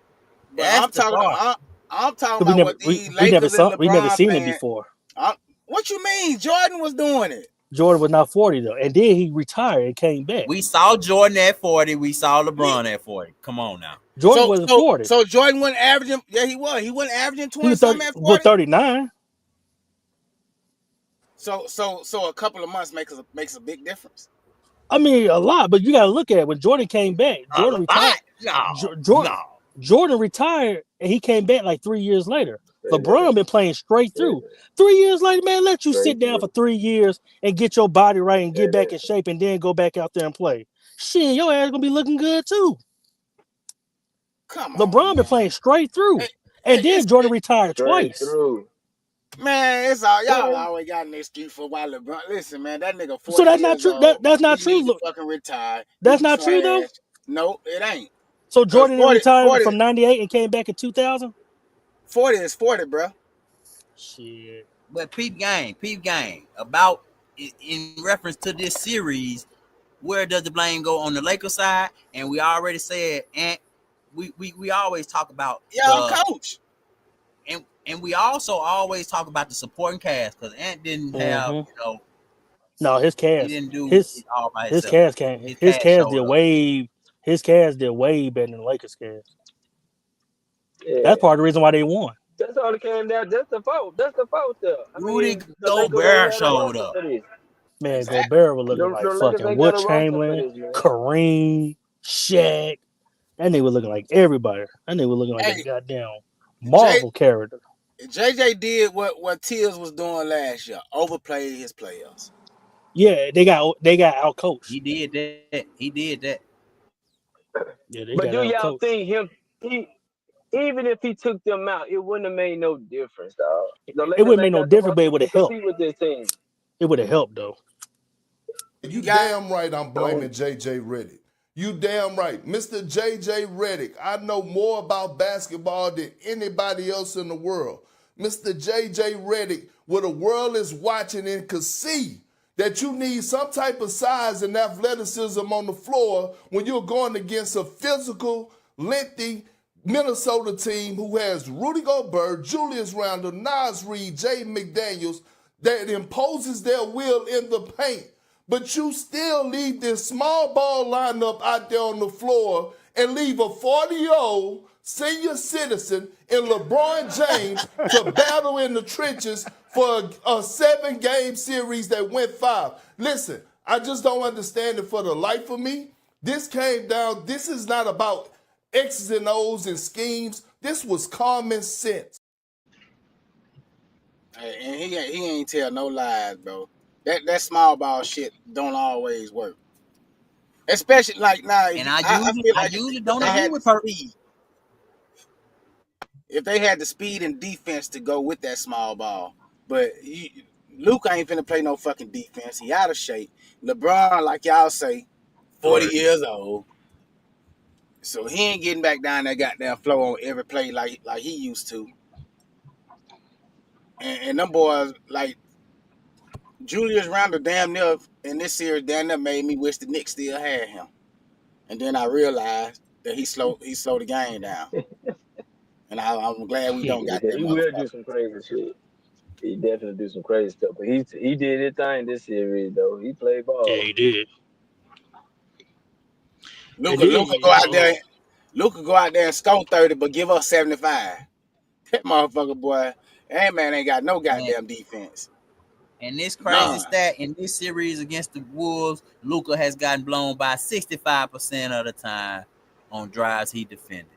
But That's the part. I'm talking 'Cause we about never what these we never Lakers and saw we never LeBron seen it fans. before. What you mean? Jordan was doing it. Jordan was not 40 though. And then he retired and came back. We saw Jordan at 40. We saw LeBron at 40. Come on now. Jordan wasn't 40. So Jordan wasn't averaging. Yeah, he was. He wasn't averaging He 20 was 30 something at was 40. 39. So a couple of months makes a big difference. I mean, a lot, but you got to look at it. When Jordan came back, A Jordan retired. lot? Jordan, No. Jordan retired, and he came back like 3 years later. Hey, LeBron man. been playing straight Yeah. through. 3 years later, man, let you sit Straight down for through. 3 years and get your body right and get Yeah. back in shape, and then go back out there and play. Shit, your ass gonna be looking good too. Come on, LeBron been man. playing straight through, and then Jordan retired Straight twice. through. Man, it's all y'all Man. always got an excuse for why LeBron. Listen, man, that nigga 40 So that's not years true. old. That's not He need to true. fucking retire. That's He not true though. trash. No, it ain't. So Cause Jordan didn't retire from '98 and came back in 2000. 40 is 40, bro. Shit. But peep game. About in reference to this series, where does the blame go on the Lakers side? And we already said, and we always talk about Coach. And we also always talk about the supporting cast because Ant didn't have, No, his he cast. didn't do His it all by his himself. cast can't. His cast cast showed did up. way. His cast did way better than the Lakers cast. Yeah. That's part of the reason why they won. That's all it came down. That's the fault. That's the fault there. Rudy The Lakers Gobert ain't got a showed roster up. for this. Man, Exactly. Gobert was looking The like Lakers fucking ain't Will got a roster for Chamberlain, this, man. Kareem, Shaq. That nigga was looking like everybody. That nigga was looking like a goddamn Marvel character. JJ did what Tibbs was doing last year. Overplayed his players. Yeah, they got out coached. He did that. Yeah, they But got do out y'all coached. think even if he took them out, it wouldn't have made no difference, dog. It wouldn't make no difference, but it would have helped. With this team. It would have helped though. You damn right I'm blaming JJ Redick. You damn right. Mr. JJ Redick, I know more about basketball than anybody else in the world. Mr. JJ Redick, where the world is watching and could see that you need some type of size and athleticism on the floor when you're going against a physical, lengthy Minnesota team who has Rudy Gobert, Julius Randle, Nas Reed, Jay McDaniels that imposes their will in the paint. But you still leave this small ball lineup out there on the floor and leave a 40-year-old senior citizen in LeBron James to battle in the trenches for a 7-game series that went 5. Listen, I just don't understand it for the life of me. This came down, this is not about X's and O's and schemes. This was common sense. And he ain't tell no lies, bro. That small ball shit don't always work. Especially like now. And I usually don't agree with Purdy. If they had the speed and defense to go with that small ball, but Luka ain't finna play no fucking defense. He out of shape. LeBron, like y'all say, 40 years old. So he ain't getting back down that goddamn flow on every play like he used to. And them boys, like Julius Randle damn near in this series damn near made me wish the Knicks still had him. And then I realized that he slowed the game down. And I'm glad we don't got that He will do motherfucker. some crazy shit. He definitely do some crazy stuff. But he did his thing this series though. He played ball. Yeah, he did. Luka go out there. Luka go out there and score 30, but give us 75. That motherfucker boy, that man ain't got no goddamn defense. And this crazy stat in this series against the Wolves, Luka has gotten blown by 65% of the time on drives he defended.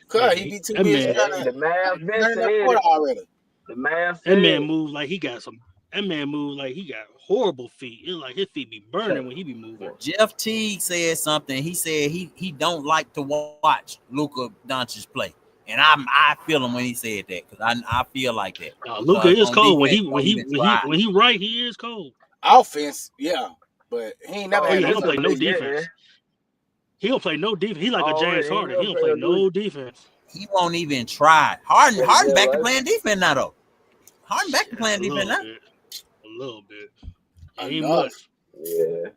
Cause he be too busy trying to learn that quarter already. The math. That man moves like he got some. That man moves like he got horrible feet. It's like his feet be burning when he be moving. Jeff Teague said something. He said he don't like to watch Luka Doncic play, and I feel him when he said that because I feel like that. Luka is cold when he right. He is cold. Offense, yeah, but he ain't never. He don't play no defense. He don't play no defense. He like a James Harden. He don't play no defense. He won't even try. Harden back to playing defense now though. Harden back to playing defense now. A little bit. Ain't much. Yeah.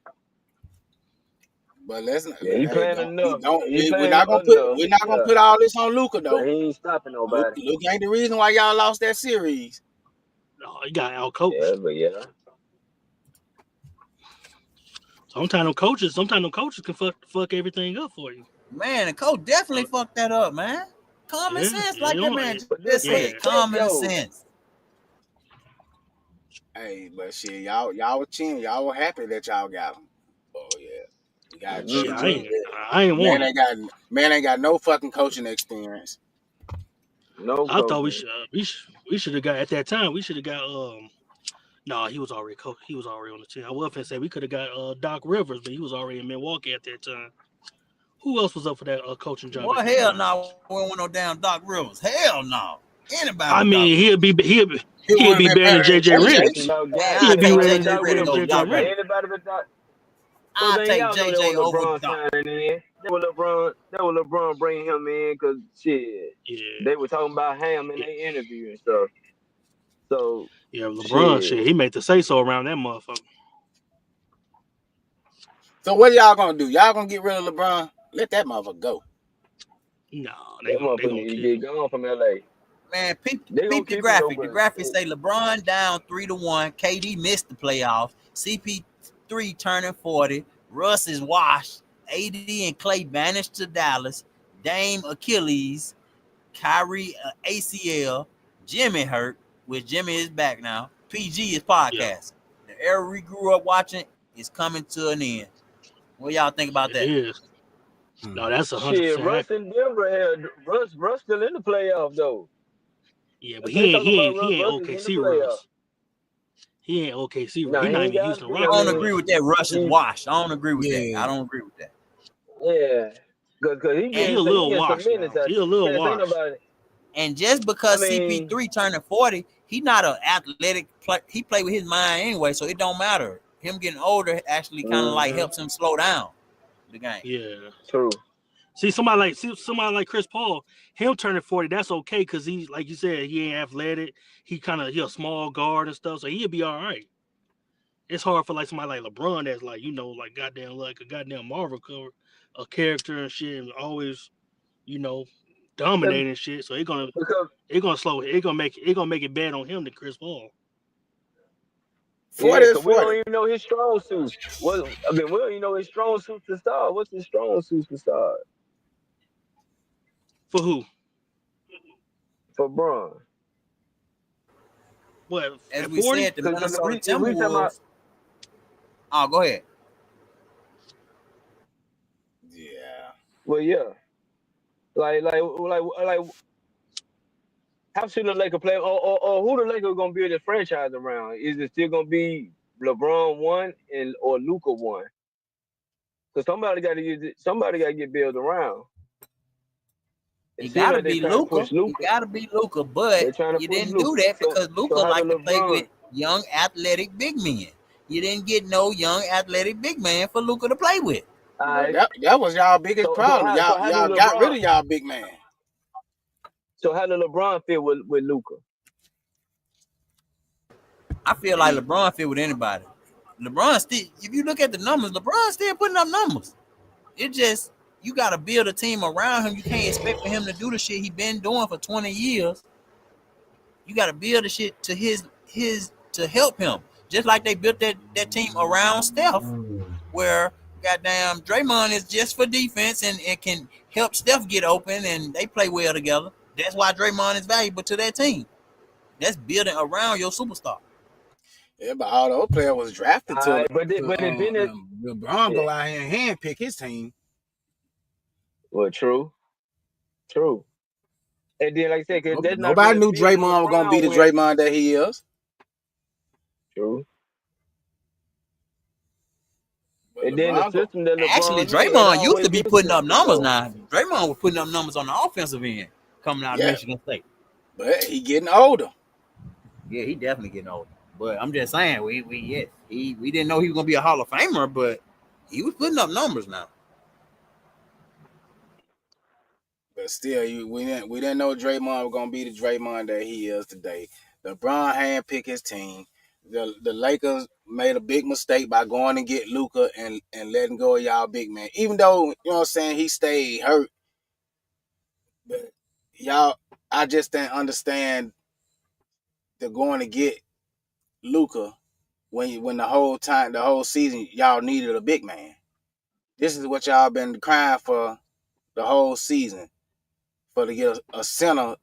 But let's not. Yeah, he playing enough. We're not gonna put all this on Luka though. But he ain't stopping nobody. Luka ain't the reason why y'all lost that series. No, he got out coached. Yeah, but yeah. Sometimes them coaches can fuck everything up for you. Man, the coach definitely fucked that up, man. Common sense, like that man just said. Common sense. Hey, but shit, y'all were cheering. Y'all were happy that y'all got him. Oh yeah, you got I ain't want it. Man ain't got no fucking coaching experience. No, I thought we should have got at that time. We should have got No, he was already he was already on the team. I was gonna say we could have got Doc Rivers, but he was already in Milwaukee at that time. Who else was up for that coaching job? Well, hell no, we don't want no damn Doc Rivers. Hell no. Anybody? I mean, he'd be better than JJ Redick. He'd be better than JJ Redick. Anybody but Doc. I'll take JJ over Doc. That was LeBron bringing him in because shit. Yeah. They were talking about him in their interview and stuff. So yeah, LeBron shit, he made the say so around that motherfucker. So what y'all gonna do? Y'all gonna get rid of LeBron? Let that motherfucker go. No, they gonna get gone from LA. Man, peep the graphic. The graphic say LeBron down 3-1. KD missed the playoffs. CP3 turning 40. Russ is washed. AD and Clay banished to Dallas. Dame Achilles. Kyrie ACL. Jimmy hurt, which Jimmy is back now. PG is podcasting. The era we grew up watching is coming to an end. What y'all think about that? It is. No, that's 100%. Russ in Denver had Russ still in the playoff though. Yeah, but he ain't OKC Russ. He ain't OKC Russ. He's not even Houston Rockets. I don't agree with that. Russ is washed. I don't agree with that. I don't agree with that. Yeah, because he a little washed. He a little washed. And just because CP3 turning 40, he not an athletic player. He play with his mind anyway, so it don't matter. Him getting older actually kind of like helps him slow down the game. Yeah, true. See somebody like Chris Paul, him turning 40, that's okay because he's like you said, he ain't athletic. He a small guard and stuff, so he'll be all right. It's hard for like somebody like LeBron that's like like goddamn like a goddamn Marvel cover, a character and shit, and always dominating shit. So it's gonna make it bad on him than Chris Paul. We don't even know his strong suits. We don't even know his strong suits to start. What's his strong suits to start? For who? For Bron. What? As we said, the Minnesota Timberwolves. Oh, go ahead. Yeah. Well, yeah. Like, how should the Lakers play? Or who the Lakers gonna build their franchise around? Is it still gonna be LeBron 1 or Luka 1? Because somebody got to get built around. You gotta be Luka. You gotta be Luka, but you didn't do that because Luka like to play with young athletic big men. You didn't get no young athletic big man for Luka to play with. That was y'all biggest problem. Y'all got rid of y'all big man. So how did LeBron fit with Luka? I feel like LeBron fit with anybody. LeBron still, if you look at the numbers, LeBron still putting up numbers. It just you got to build a team around him. You can't expect for him to do the shit he been doing for 20 years. You got to build the shit to his to help him. Just like they built that team around Steph, where goddamn Draymond is just for defense and it can help Steph get open and they play well together. That's why Draymond is valuable to that team. That's building around your superstar. Yeah, but all those players was drafted to LeBron go out here and handpick his team. Well, true. And then, like I said, because nobody knew Draymond was gonna be the Draymond that he is. True. But and then the system that LeBron actually Draymond used to be putting up numbers. Now Draymond was putting up numbers on the offensive end coming out of Michigan State. But he getting older. Yeah, he definitely getting older. But I'm just saying, we didn't know he was gonna be a Hall of Famer, but he was putting up numbers now. But still, we didn't know Draymond was gonna be the Draymond that he is today. LeBron handpicked his team. The Lakers made a big mistake by going and get Luka and letting go of y'all big man. Even though, you know what I'm saying, he stayed hurt. But y'all, I just didn't understand the going to get Luka when the whole season y'all needed a big man. This is what y'all been crying for the whole season, for to get a center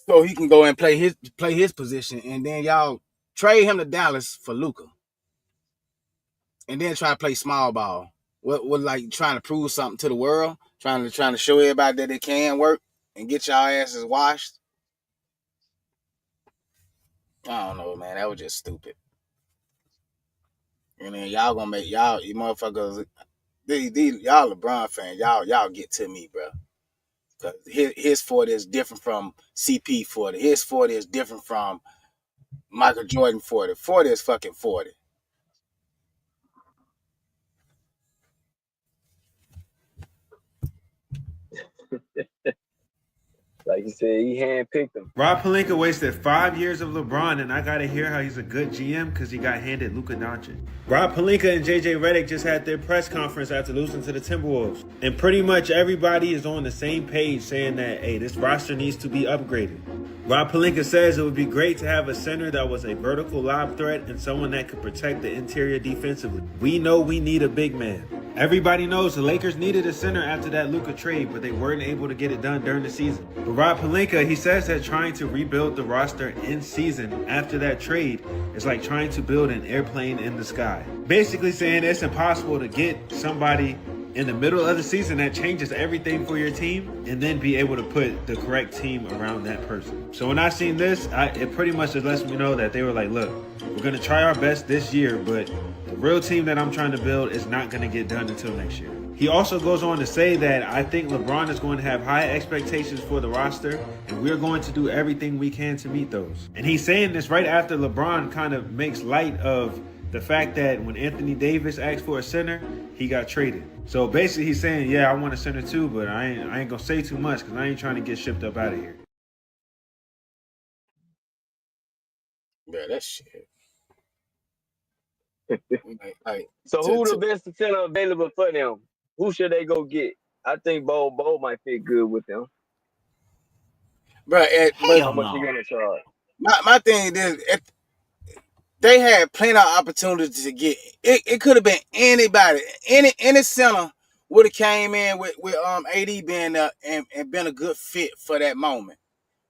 so he can go and play his position, and then y'all trade him to Dallas for Luka, and then try to play small ball. What like trying to prove something to the world, trying to show everybody that it can work and get y'all asses washed. I don't know, man. That was just stupid. And then y'all gonna make you motherfuckers, y'all LeBron fans, y'all get to me, bro. Cause his 40 is different from CP 40. His 40 is different from Michael Jordan 40. 40 is fucking 40. Like you said, he handpicked him. Rob Pelinka wasted 5 years of LeBron, and I gotta hear how he's a good GM because he got handed Luka Doncic. Rob Pelinka and JJ Redick just had their press conference after losing to the Timberwolves, and pretty much everybody is on the same page saying that, hey, this roster needs to be upgraded. Rob Pelinka says it would be great to have a center that was a vertical lob threat and someone that could protect the interior defensively. We know we need a big man. Everybody knows the Lakers needed a center after that Luka trade, but they weren't able to get it done during the season. But Rob Pelinka, he says that trying to rebuild the roster in season after that trade is like trying to build an airplane in the sky. Basically saying it's impossible to get somebody in the middle of the season that changes everything for your team and then be able to put the correct team around that person. So when I seen this, it pretty much just lets me know that they were like, look, we're going to try our best this year, but the real team that I'm trying to build is not going to get done until next year. He also goes on to say that I think LeBron is going to have high expectations for the roster, and we're going to do everything we can to meet those. And he's saying this right after LeBron kind of makes light of the fact that when Anthony Davis asked for a center, he got traded. So basically he's saying, yeah, I want a center too, but I ain't going to say too much because I ain't trying to get shipped up out of here. Yeah, that shit. So who the best center available for them? Who should they go get? I think Bo might fit good with them. But how much you gonna charge? My thing is, they had plenty of opportunities to get it. It could have been anybody, any center would have came in with AD being there and been a good fit for that moment.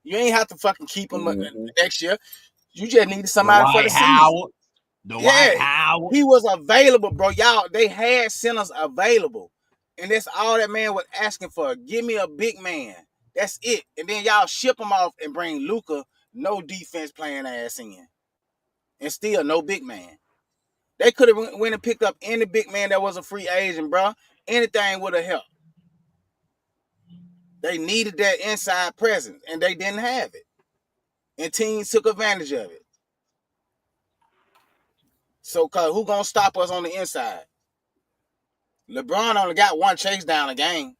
You ain't have to fucking keep him next year. You just needed somebody for the season. Dwight Howard. He was available, bro. Y'all, they had centers available. And that's all that man was asking for. Give me a big man. That's it. And then y'all ship him off and bring Luka, no defense playing ass in. And still no big man. They could have went and picked up any big man that was a free agent, bro. Anything would have helped. They needed that inside presence, and they didn't have it. And teams took advantage of it. So, cause who gonna stop us on the inside? LeBron only got one chase down a game.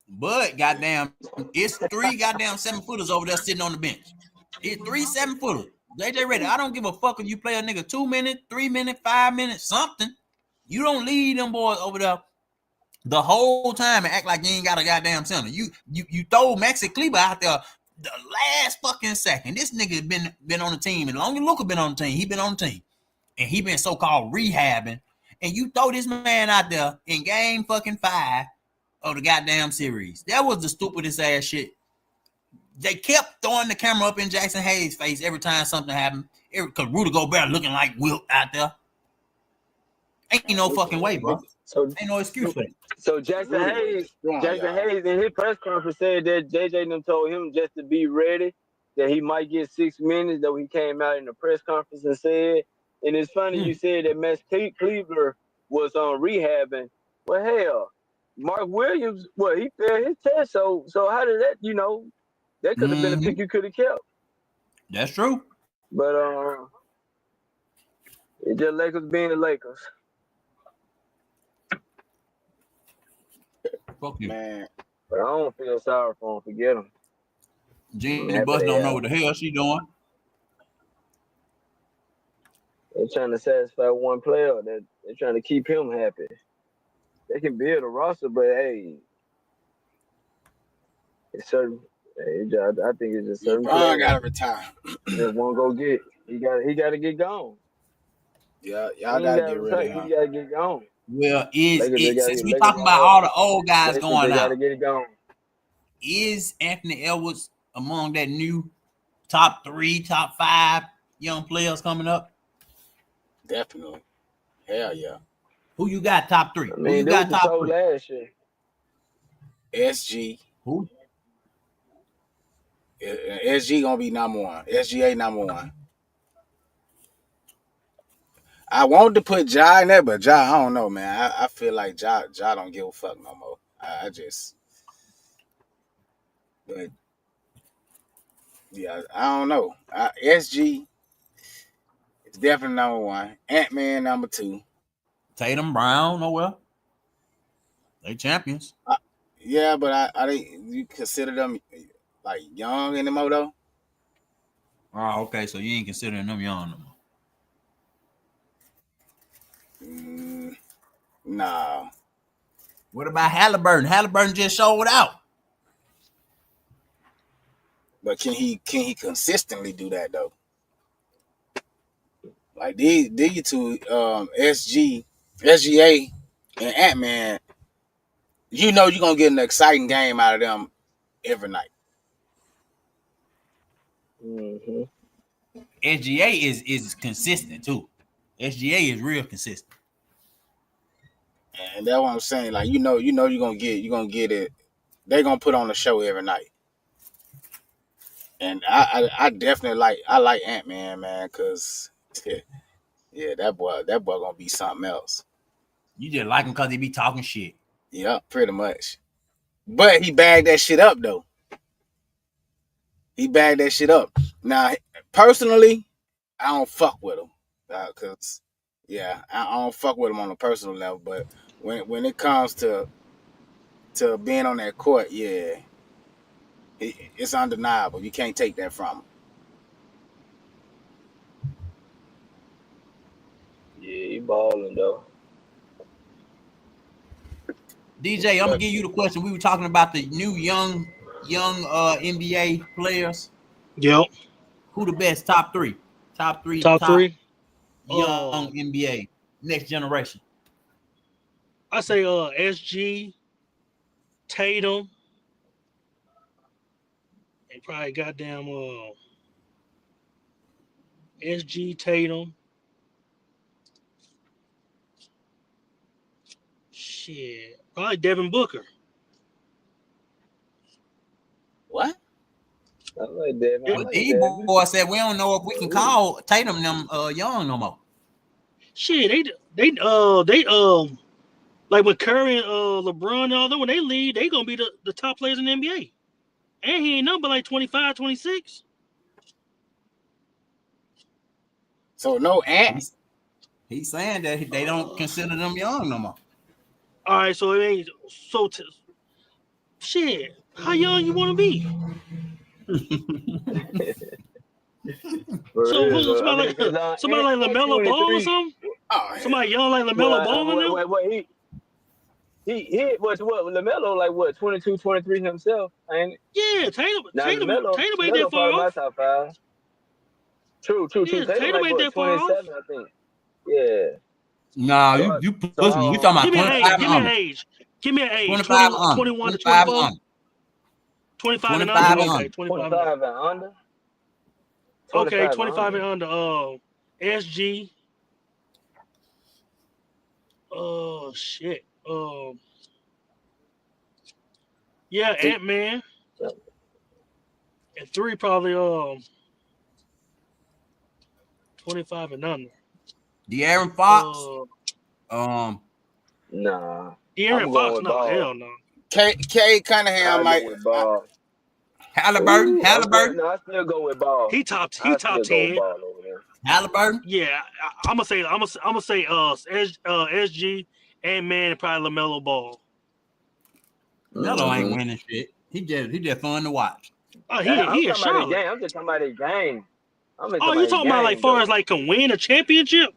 But goddamn, it's 3 goddamn 7-footers over there sitting on the bench. It's 3 7-footers. JJ Redick, I don't give a fuck if you play a nigga 2 minutes, 3 minutes, 5 minutes, something. You don't leave them boys over there the whole time and act like you ain't got a goddamn center. You throw Maxi Kleber out there the last fucking second. This nigga been on the team, and long as Luka been on the team, he been on the team, and he been so-called rehabbing. And you throw this man out there in game fucking 5 of the goddamn series. That was the stupidest ass shit. They kept throwing the camera up in Jackson Hayes' face every time something happened. Because Rudy Gobert looking like Wilt out there. Ain't no fucking way, bro. So ain't no excuse for it. So Jackson Hayes in his press conference said that JJ them told him just to be ready, that he might get 6 minutes, though he came out in the press conference and said. And it's funny you said that Max Kleber was on rehabbing. Well, hell, Mark Williams, he failed his test. So how did that, that could have been a pick you could have kept. That's true. But it's just Lakers being the Lakers. Fuck you. Man. But I don't feel sorry for him. Forget him. Jeannie Buss don't know what the hell she doing. They're trying to satisfy one player. They're trying to keep him happy. They can build a roster, but hey, it's certain. I think it's just certain. LeBron gotta retire. Just won't go get. He got to get gone. Yeah, y'all gotta get rid of him. He gotta get gone. Well, since we talking about all the old guys going out, gotta get it gone. Is Anthony Edwards among that new top 3, top 5 young players coming up? Definitely. Hell yeah. Who you got top 3? I mean, who you got top 3? Last year. SG. Who? SG gonna be number 1. SGA number 1. I wanted to put Ja in there, but Ja, I don't know, man. I feel like Ja don't give a fuck no more. But yeah, I don't know. SG is definitely number 1. Ant-Man number 2. Tatum, Brown, well, they champions. Yeah, but I you consider them like young anymore though? Oh, okay. So you ain't considering them young no more. Nah. What about Halliburton? Halliburton just showed out. But can he consistently do that though? Like these two, SGA, and Ant-Man, you're gonna get an exciting game out of them every night. Mm-hmm. SGA is consistent too. SGA is real consistent. And that's what I'm saying. Like you're gonna get it. They're gonna put on a show every night. And I definitely like Ant-Man, man, because yeah, that boy gonna be something else. You just like him because he be talking shit. Yeah, pretty much. But he bagged that shit up though. He bagged that shit up. Now, personally, I don't fuck with him. Cause I don't fuck with him on a personal level. But when it comes to being on that court, yeah, it's undeniable. You can't take that from him. Yeah, he balling though. DJ, I'm gonna give you the question. We were talking about the new young NBA players. Yep. Who the best? Top three. Top three. Young NBA next generation. I say SG, Tatum, and probably goddamn SG, Tatum. Shit. Probably Devin Booker. What? I like Devin. But these boys said we don't know if we can call Tatum them young no more. Shit, they like Like when Curry and LeBron and all them, when they leave, they gonna be the top players in the NBA. And he ain't number like 25, 26. So no ants. He's saying that they don't consider them young no more. All right, so it ain't so. Shit, how young you want to be? So somebody like LaMelo Ball or something? Oh, somebody young like LaMelo Ball in there? He hit what LaMelo like what 22, 23 himself, ain't it? Yeah, Tatum ain't that far part of my off. top 5. True. Yeah, Tatum like ain't what that far off. 27, I think. Yeah. No, you pushing. You talking about 25 Give me an age. Give me an age. 25 21 to 25 24. on. 25 and under. Okay, 25 and under. Okay, 25 and under. SG. Oh shit. Yeah, Ant-Man. And 3 probably 25 and under. De'Aaron Fox. Nah. De'Aaron Fox, no, Ball. hell no. K Cunningham might. Halliburton. No, I still go with Ball. He top 10. Halliburton. Yeah, I'm gonna say SG, Ant-Man, and probably LaMelo Ball. Melo ain't winning shit. He just fun to watch. Oh, he is Charlotte. I'm just talking about his game. Oh, you talking about like far as like can win a championship?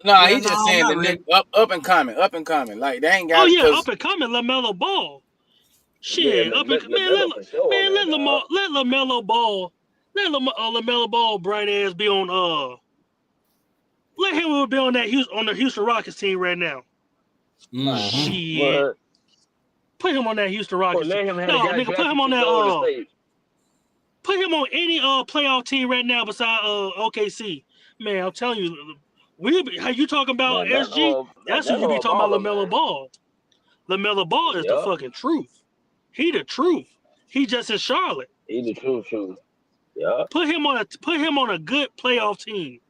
No, he just saying the really. up and coming. Like they ain't got. Oh yeah, up and coming LaMelo Ball. Shit, yeah, up and let LaMelo Ball, LaMelo Ball bright ass be on let him be on the Houston Rockets team right now. Shit. Put him on that Houston Rockets team. No, nigga, put him on that put him on any playoff team right now besides OKC. Man, I'm telling you, how you talking about SG? That's who you be talking about, LaMelo Ball. LaMelo Ball is the fucking truth. He the truth. He just in Charlotte. He the truth. Yeah. Put him on a good playoff team.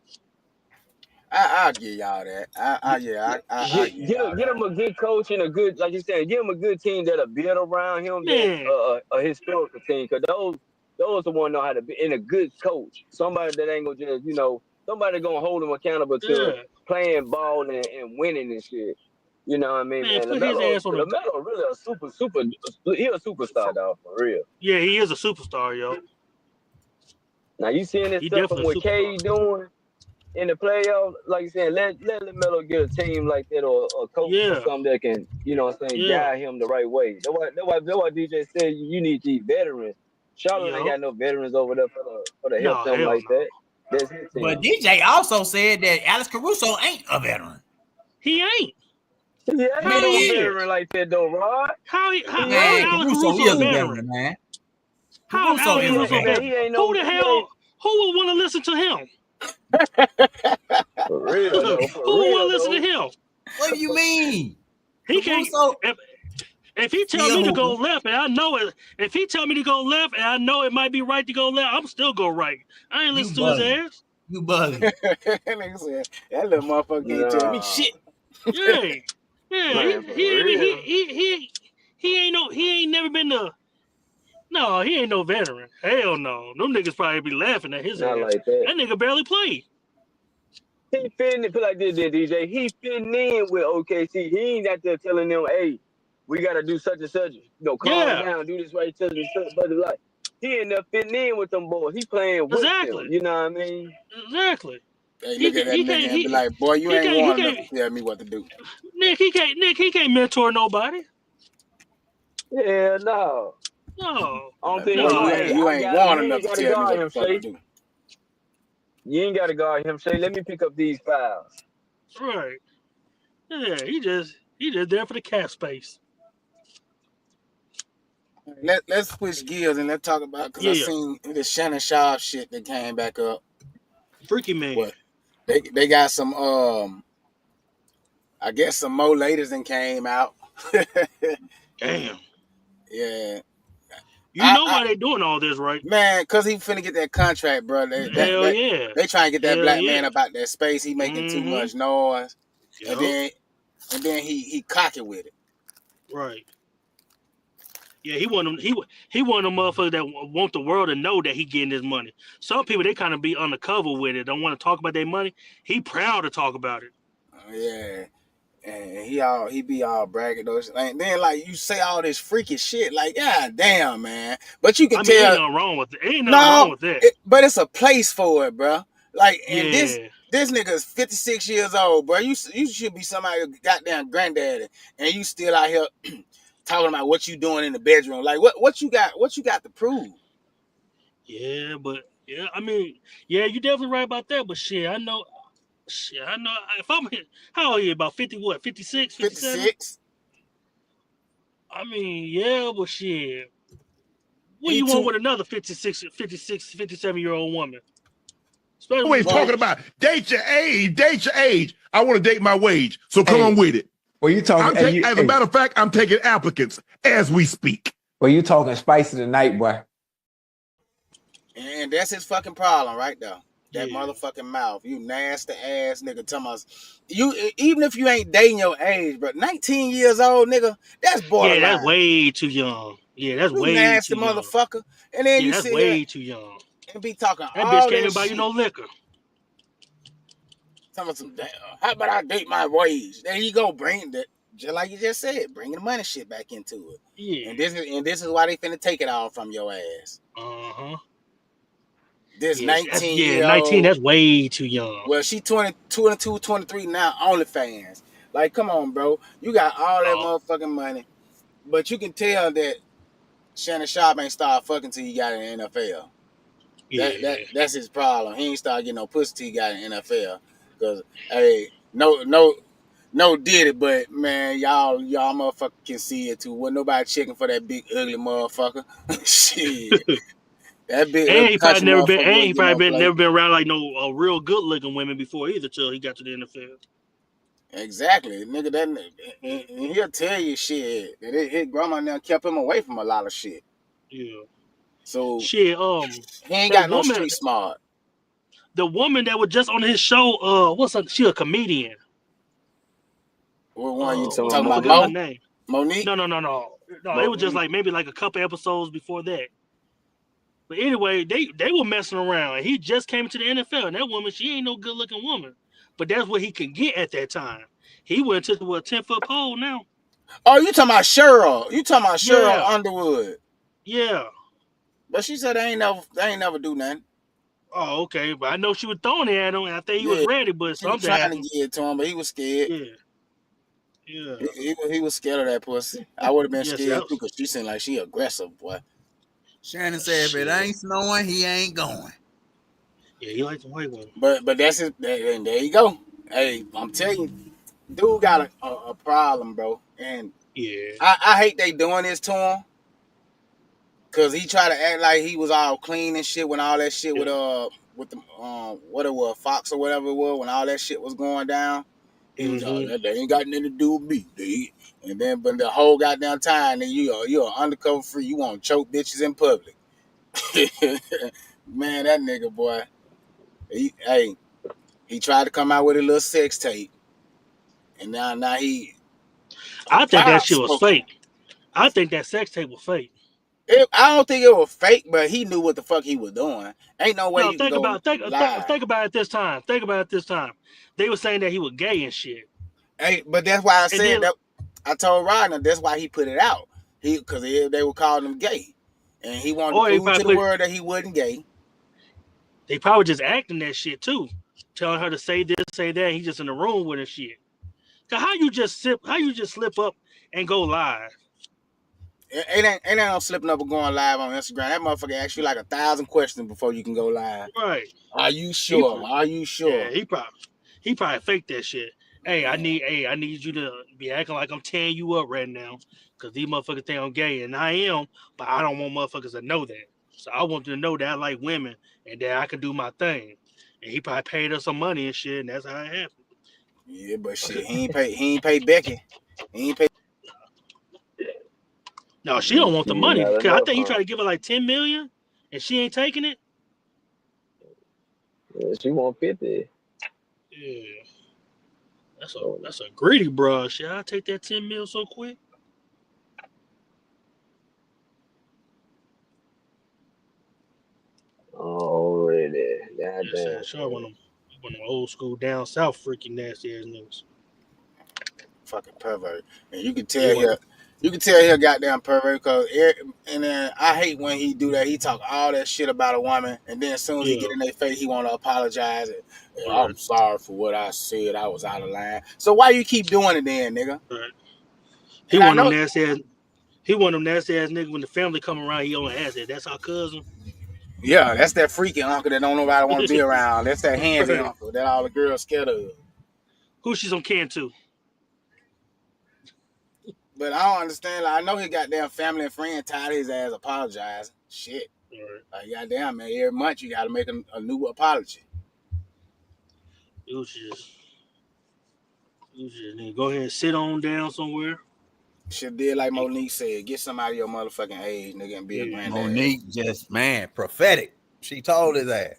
I'll give y'all that. Get him a good coach and a good, like you said, give him a good team that'll build around him. A historical team, because those the one know how to be in a good coach. Somebody that ain't gonna just somebody gonna hold him accountable to playing ball and winning and shit. You know what I mean? Man, LaMelo really a super. He a superstar, dog, for real. Yeah, he is a superstar, yo. Now you seeing this stuff from what K doing in the playoffs? Like you said, let LaMelo get a team like that or a coach or something that can, guide him the right way. That's why DJ said you need these veterans. Charlotte ain't got no veterans over there for the help them like that. That's his team. But DJ also said that Alex Caruso ain't a veteran. He ain't. Yeah, how he a veteran like that though, Rod? How Caruso is a veteran, man? How Caruso is a veteran? Who the hell? Who would want to listen to him? For real, who would want to listen to him? What do you mean? He can't. If he tell me to go left and I know it, if he tell me to go left and I know it might be right to go left, I'm still go right. I ain't listen to his ass. You bugging. That little motherfucker can't tell me shit. Yeah, he ain't never been he ain't no veteran. Hell no. Them niggas probably be laughing at his ass. Like that. That nigga barely played. He fitting it like this, DJ. He fitting in with OKC. He ain't out there telling them, hey, we gotta do such and such. Calm down, do this right, such and such. But like, he end up fitting in with them boys. He playing with them. You know what I mean? Exactly. Hey, look at that nigga and be like, boy, you ain't want to tell me what to do. Nick, he can't mentor nobody. Yeah, no. No. I don't think you ain't want enough to tell me what to do. You ain't got to guard him, Shay. Let me pick up these fouls. Right. Yeah, he just there for the cap space. Let's switch gears and let's talk about, because I seen the Shannon Sharp shit that came back up. Freaky man. What? They got some I guess some more ladies than came out. Damn. Yeah. You know why they doing all this, right? Man, because he finna get that contract, bro. They trying to get that black man about that space. He making too much noise. Yep. And then and then he cocky with it. Right. Yeah, he want them. He want them motherfuckers that want the world to know that he getting his money. Some people they kind of be undercover with it, don't want to talk about their money. He proud to talk about it. Yeah. And he be all bragging those, and then like you say all this freaky shit, like god damn man. But you can I mean, ain't tell nothing wrong with it. Ain't nothing wrong no, with that. but it's a place for it, bro. Like and this Yeah, nigga's 56 years old, bro. You should be somebody's goddamn granddaddy, and you still out here talking about what you doing in the bedroom. Like what you got to prove? yeah, but yeah, I mean, yeah, you definitely right about that. But shit, I know. Shit, I know. If I'm how old are you? About 50? What? 56, 57? 56. I mean, yeah, but shit. What He you want too with another 56, 57-year-old woman? Especially when Always you well. talking talking. about date your age, date your age. I want to date my wage, so come on Hey, with it. well, you talking? Hey, As a matter of fact, I'm taking applicants as we speak. well, you talking spicy tonight, boy? And that's his fucking problem right there. That Yeah, motherfucking mouth. You nasty ass nigga talking about you, even if you ain't dating your age, bro. 19 years old, nigga, that's yeah, that's borderline. way too young. Yeah, that's You way nasty too young. motherfucker. And then Yeah, you that's sit here way too young. and be talking That bitch all can't that even buy you no shit. liquor. Talking about some, how about I date my wage? There you go, bring that, just like you just said, bringing the money shit back into it. Yeah. And this is why they finna take it all from your ass. Uh-huh. This Yeah, 19 year 19, old, that's way too young. well, she 22, 23 now, OnlyFans. Like, come on, bro. You got all that Oh, motherfucking money, but you can tell that Shannon Sharp ain't started fucking till he got in the NFL. yeah. That's his problem. He ain't started getting no pussy till he got in the NFL. Cause hey, no did it, but man, y'all motherfucker can see it too. Wasn't nobody checking for that big ugly motherfucker. Shit. That big And ugly he probably country never been. motherfucker And wouldn't he get no probably play. never been around like no real good looking women before either. Till he got to the NFL. Exactly, nigga. And he'll tell you shit that his grandma now kept him away from a lot of shit. Yeah. So Shit. he ain't That got no woman, street smart. the woman that was just on his show. She a comedian. What one you Talking about I talking about? forgot her Monique? name. Monique? No. No, it was just Monique. like maybe like a couple episodes before that. But anyway, they were messing around. And he just came to the NFL, and that woman, she ain't no good looking woman. But that's what he could get at that time. He went to a 10-foot pole now. Oh, you talking about Cheryl? You talking about Cheryl Yeah, Underwood? yeah. But she said they ain't never do nothing. Oh, okay. But I know she was throwing it at him, and I think he was Yeah, ready, but she was something trying to happened. get it to him, but he was scared. Yeah, yeah, He was scared of that pussy. I would have been yes. That scared too, was, cause she seemed like she aggressive, boy. Shannon said if it shit. ain't snowing, he ain't going. Yeah, he likes the white women. But that's it. And there you go. Hey, I'm telling you, dude got a problem, bro. And Yeah. I hate they doing this to him. Cause he tried to act like he was all clean and shit when all that shit Yeah. with the what it was, Fox or whatever it was, when all that shit was going down. He was Mm-hmm. that ain't got nothing to do with me, dude. And then but the whole goddamn time that you're undercover free, you want to choke bitches in public. Man, that nigga boy. He tried to come out with a little sex tape. And now he a I think that proud shit was spokesman. fake. I think that sex tape was fake. I don't think it was fake, but he knew what the fuck he was doing. Ain't no way No, you can go live. think about it this time. Think about it this time. They were saying that he was gay and shit. Hey, but that's why I And said then that. I told Rodner that's why he put it out. Because they were calling him gay, and he wanted to or prove to the world that he wasn't gay. they probably just acting that shit too. Telling her to say this, say that, he just in the room with her shit. Cause how you just slip up and go live? Ain't no slipping up or going live on Instagram. That motherfucker asks you like 1,000 questions before you can go live. Right. Are you He sure? Are you yeah, sure? he probably faked that shit. Hey, Man, I need you to be acting like I'm tearing you up right now. Cause these motherfuckers think I'm gay. And I am, but I don't want motherfuckers to know that. So I want them to know that I like women and that I can do my thing. And he probably paid us some money and shit, and that's how it happened. yeah, but shit, he ain't pay Becky. He ain't pay. No, she don't want the She ain't money. got Cause I enough, think he huh? tried to give her like 10 million and she ain't taking it. Yeah, she want 50. Yeah. That's a greedy bruh. Should I take that 10 mil so quick? Already. Yes, Goddamn. sure. One of them old school down south freaky nasty ass niggas. Fucking pervert. And you can He tell one. here. You can tell he goddamn pervert because, and then I hate when he do that. He talk all that shit about a woman, and then as soon as he Yeah. get in their face, he want to apologize. Right. I'm sorry for what I said. I was out of line. So why you keep doing it then, nigga? Right. He And I one of know, them nasty ass. He one of them nasty ass niggas when the family come around. He only ask that. That's our cousin. yeah, that's that freaky uncle that don't nobody want to be around. That's that handsy Right. uncle that all the girls scared of. Who she's on can to? But I don't understand. Like, I know his goddamn family and friend tired of his ass apologizing. Shit. Right. Like, goddamn, man, every month you got to make a new apology. You just need to go ahead and sit on down somewhere. Should did like Monique said. Get somebody your motherfucking age, nigga, and be a granddad. Monique just, man, prophetic. She told us that.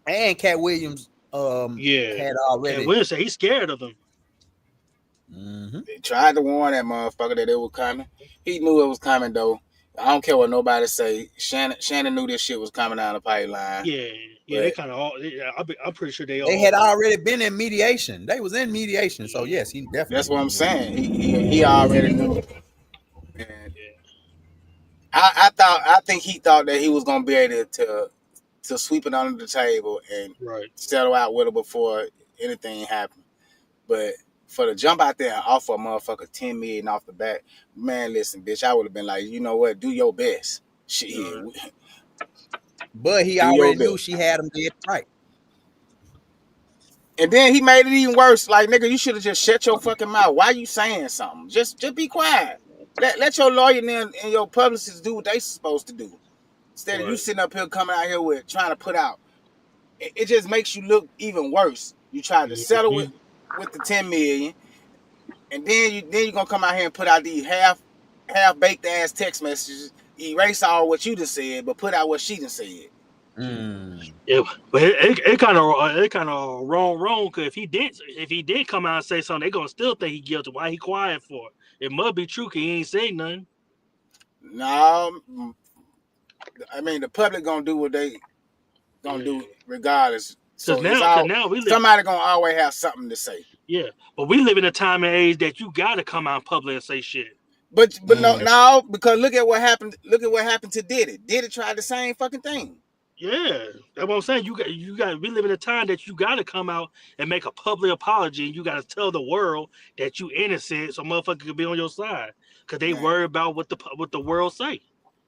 And Cat Williams had already. Cat Williams said he's scared of them. Mm-hmm. They tried to warn that motherfucker that it was coming. He knew it was coming, though. I don't care what nobody say. Shannon knew this shit was coming down the pipeline. Yeah, they kind of all. I'm pretty sure they all. They had already been in mediation. They was in mediation, so yes, he definitely. That's what I'm saying. He already knew. And I think he thought that he was gonna be able to sweep it under the table and settle out with her before anything happened. But for the jump out there and offer a motherfucker $10 million off the bat, man, listen, bitch, I would have been like, you know what, do your best. Shit. But he already knew she had him dead right. And then he made it even worse. Like, nigga, you should have just shut your fucking mouth. Why you saying something? Just be quiet. Let your lawyer and your publicist do what they supposed to do. Instead of you sitting up here coming out here with trying to put out. It just makes you look even worse. You tried to settle with the $10 million, and then you're gonna come out here and put out these half baked ass text messages, erase all what you just said, but put out what she just said. Yeah, but it kind of wrong. Cause if he did come out and say something, they gonna still think he guilty. Why he quiet for? It must be true. Cause he ain't say nothing. No, I mean the public gonna do what they gonna do regardless. So now somebody gonna always have something to say. Yeah, but we live in a time and age that you gotta come out in public and say shit. But no, because look at what happened. Look at what happened to Diddy. Diddy tried the same fucking thing. Yeah, that's what I'm saying. You got. We live in a time that you got to come out and make a public apology. And you got to tell the world that you innocent, so motherfucker could be on your side, because they worry about what the world say.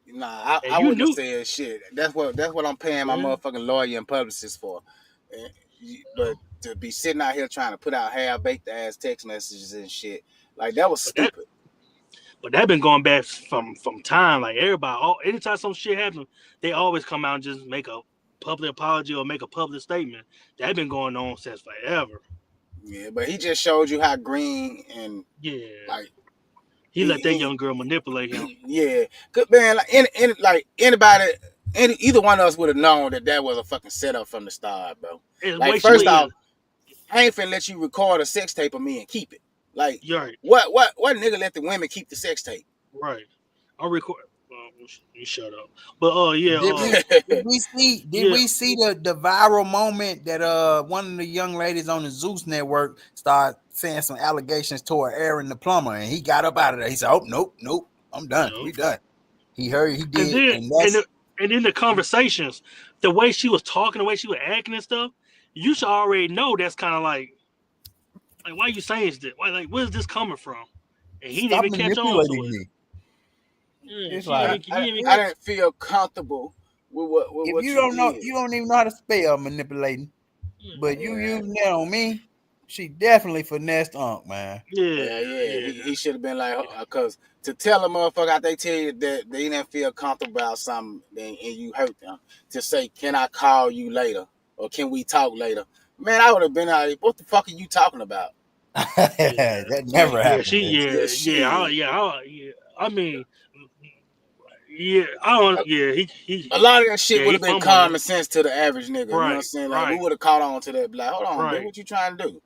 Nah, I wouldn't have said shit. That's what I'm paying my motherfucking lawyer and publicist for. But to be sitting out here trying to put out half baked ass text messages and shit, like that was stupid. But that been going back from time. Like everybody, anytime some shit happens, they always come out and just make a public apology or make a public statement. That been going on since forever. Yeah, but he just showed you how green and like he let that young girl manipulate him. Yeah, good man. Like either one of us would have known that was a fucking setup from the start, bro. Like first off, I ain't finna let you record a sex tape of me and keep it. Like, what nigga let the women keep the sex tape? Right. I'll record. You shut up. But did we see the viral moment that one of the young ladies on the Zeus network started saying some allegations toward Aaron the plumber, and he got up out of there. He said, "Oh nope, I'm done. We done." He heard he did, and then the conversations, the way she was talking, the way she was acting and stuff, you should already know that's kind of like why are you saying this? Where's this coming from? And he didn't even catch on to it. It's like I didn't feel comfortable with what if you don't know, you don't even know how to spell manipulating. But you using that on me, she definitely finessed Unc, man. Yeah. He should have been like, because to tell a motherfucker, they tell you that they didn't feel comfortable about something and you hurt them, to say, "Can I call you later?" or "Can we talk later?" Man, I would have been like, "What the fuck are you talking about?" That never happened. I mean, I don't. Yeah, he. A lot of that shit would have been common sense to the average nigga. Right, you know what I'm saying? Like we would have caught on to that. Like, hold on, dude, what you trying to do?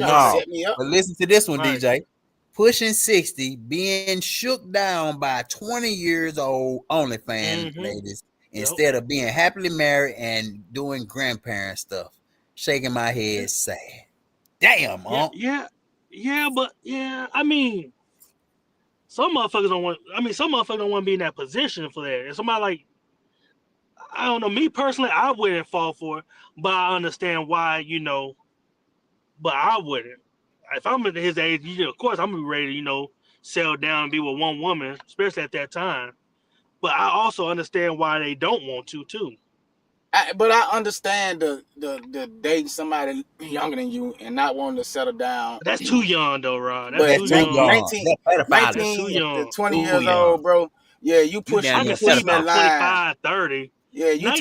No, set me up. but listen to this one, Right. DJ. Pushing 60, being shook down by 20 years old OnlyFans ladies instead of being happily married and doing grandparent stuff. Shaking my head sad. Damn, but I mean, some motherfuckers don't want. I mean, some motherfuckers don't want to be in that position for that. And somebody like, I don't know. Me personally, I wouldn't fall for it, but I understand why. But I wouldn't. If I'm at his age, of course, I'm gonna be ready to, settle down and be with one woman, especially at that time. But I also understand why they don't want to too. But I understand the dating somebody younger than you and not wanting to settle down. That's too young though, Rod. But That's too young. 19 to 20 years old, bro. Yeah, you pushing I can see about that line. 25, 30. Yeah, you 19?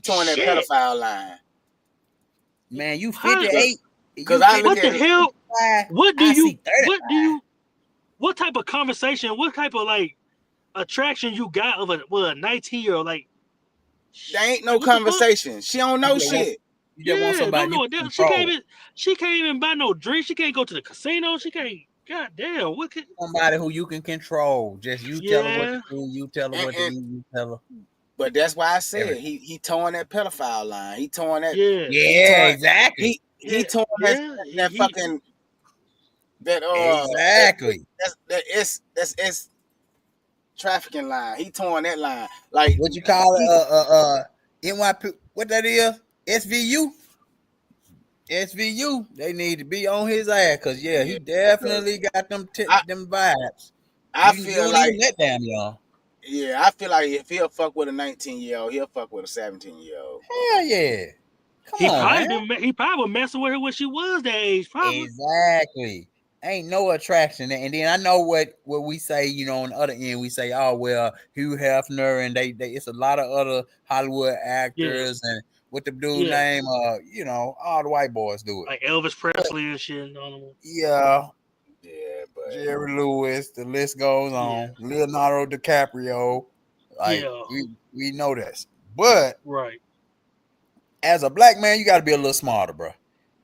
towing that pedophile line. Man, you 58. Because I look what the at hell? What type of conversation? What type of attraction you got of a 19-year-old? There ain't no conversation. She don't know shit. You just want somebody you can control. She can't even buy no drink. She can't go to the casino. She can't. God damn, somebody who you can control. Just you tell her what to do. You tell her what to do. You tell her. But that's why I said he towing that pedophile line. He towing that. Yeah, exactly. He towing that fucking that exactly. That's trafficking line. He towing that line. Like what you call it? NYP. What that is? SVU. SVU. They need to be on his ass because he definitely got them vibes. I feel like that damn y'all. Yeah, I feel like if he'll fuck with a 19-year-old, he'll fuck with a 17-year-old. Hell yeah. He probably was messing with her when she was that age. Probably. Exactly. Ain't no attraction. And then I know what we say, on the other end, we say, oh, well, Hugh Hefner and they it's a lot of other Hollywood actors and what the dude name, all the white boys do it. Like Elvis Presley and shit. Yeah. Yeah, but Jerry Lewis, the list goes on. Leonardo DiCaprio. We know this. But as a black man, you got to be a little smarter, bro.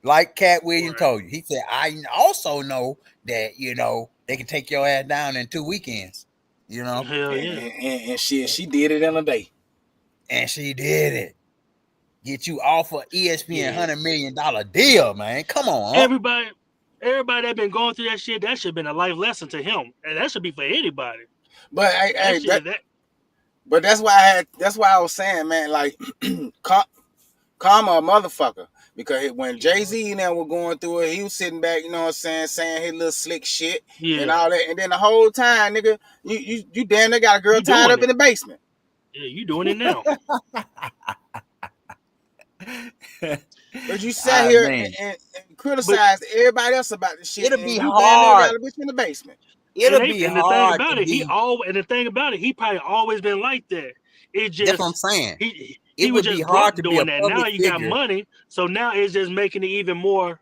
Like Cat Williams told you. He said, I also know that, they can take your ass down in 2 weekends. Hell yeah. And she did it in a day. And she did it. Get you off of ESPN $100 million deal, man. Come on. Everybody that been going through that shit, that should have been a life lesson to him. And that should be for anybody. But but that's why I was saying, man, like karma a motherfucker. Because when Jay-Z and them were going through it, he was sitting back, saying his little slick shit and all that. And then the whole time, nigga, you damn near got a girl tied up in the basement. Yeah, you doing it now. But you sat here and criticized everybody else about the shit. It'll be hard. Got a bitch in the basement. It'll be hard. The thing about it, he probably always been like that. It just that's what I'm saying. He was just hard to doing that. Now you got money, so now it's just making it even more.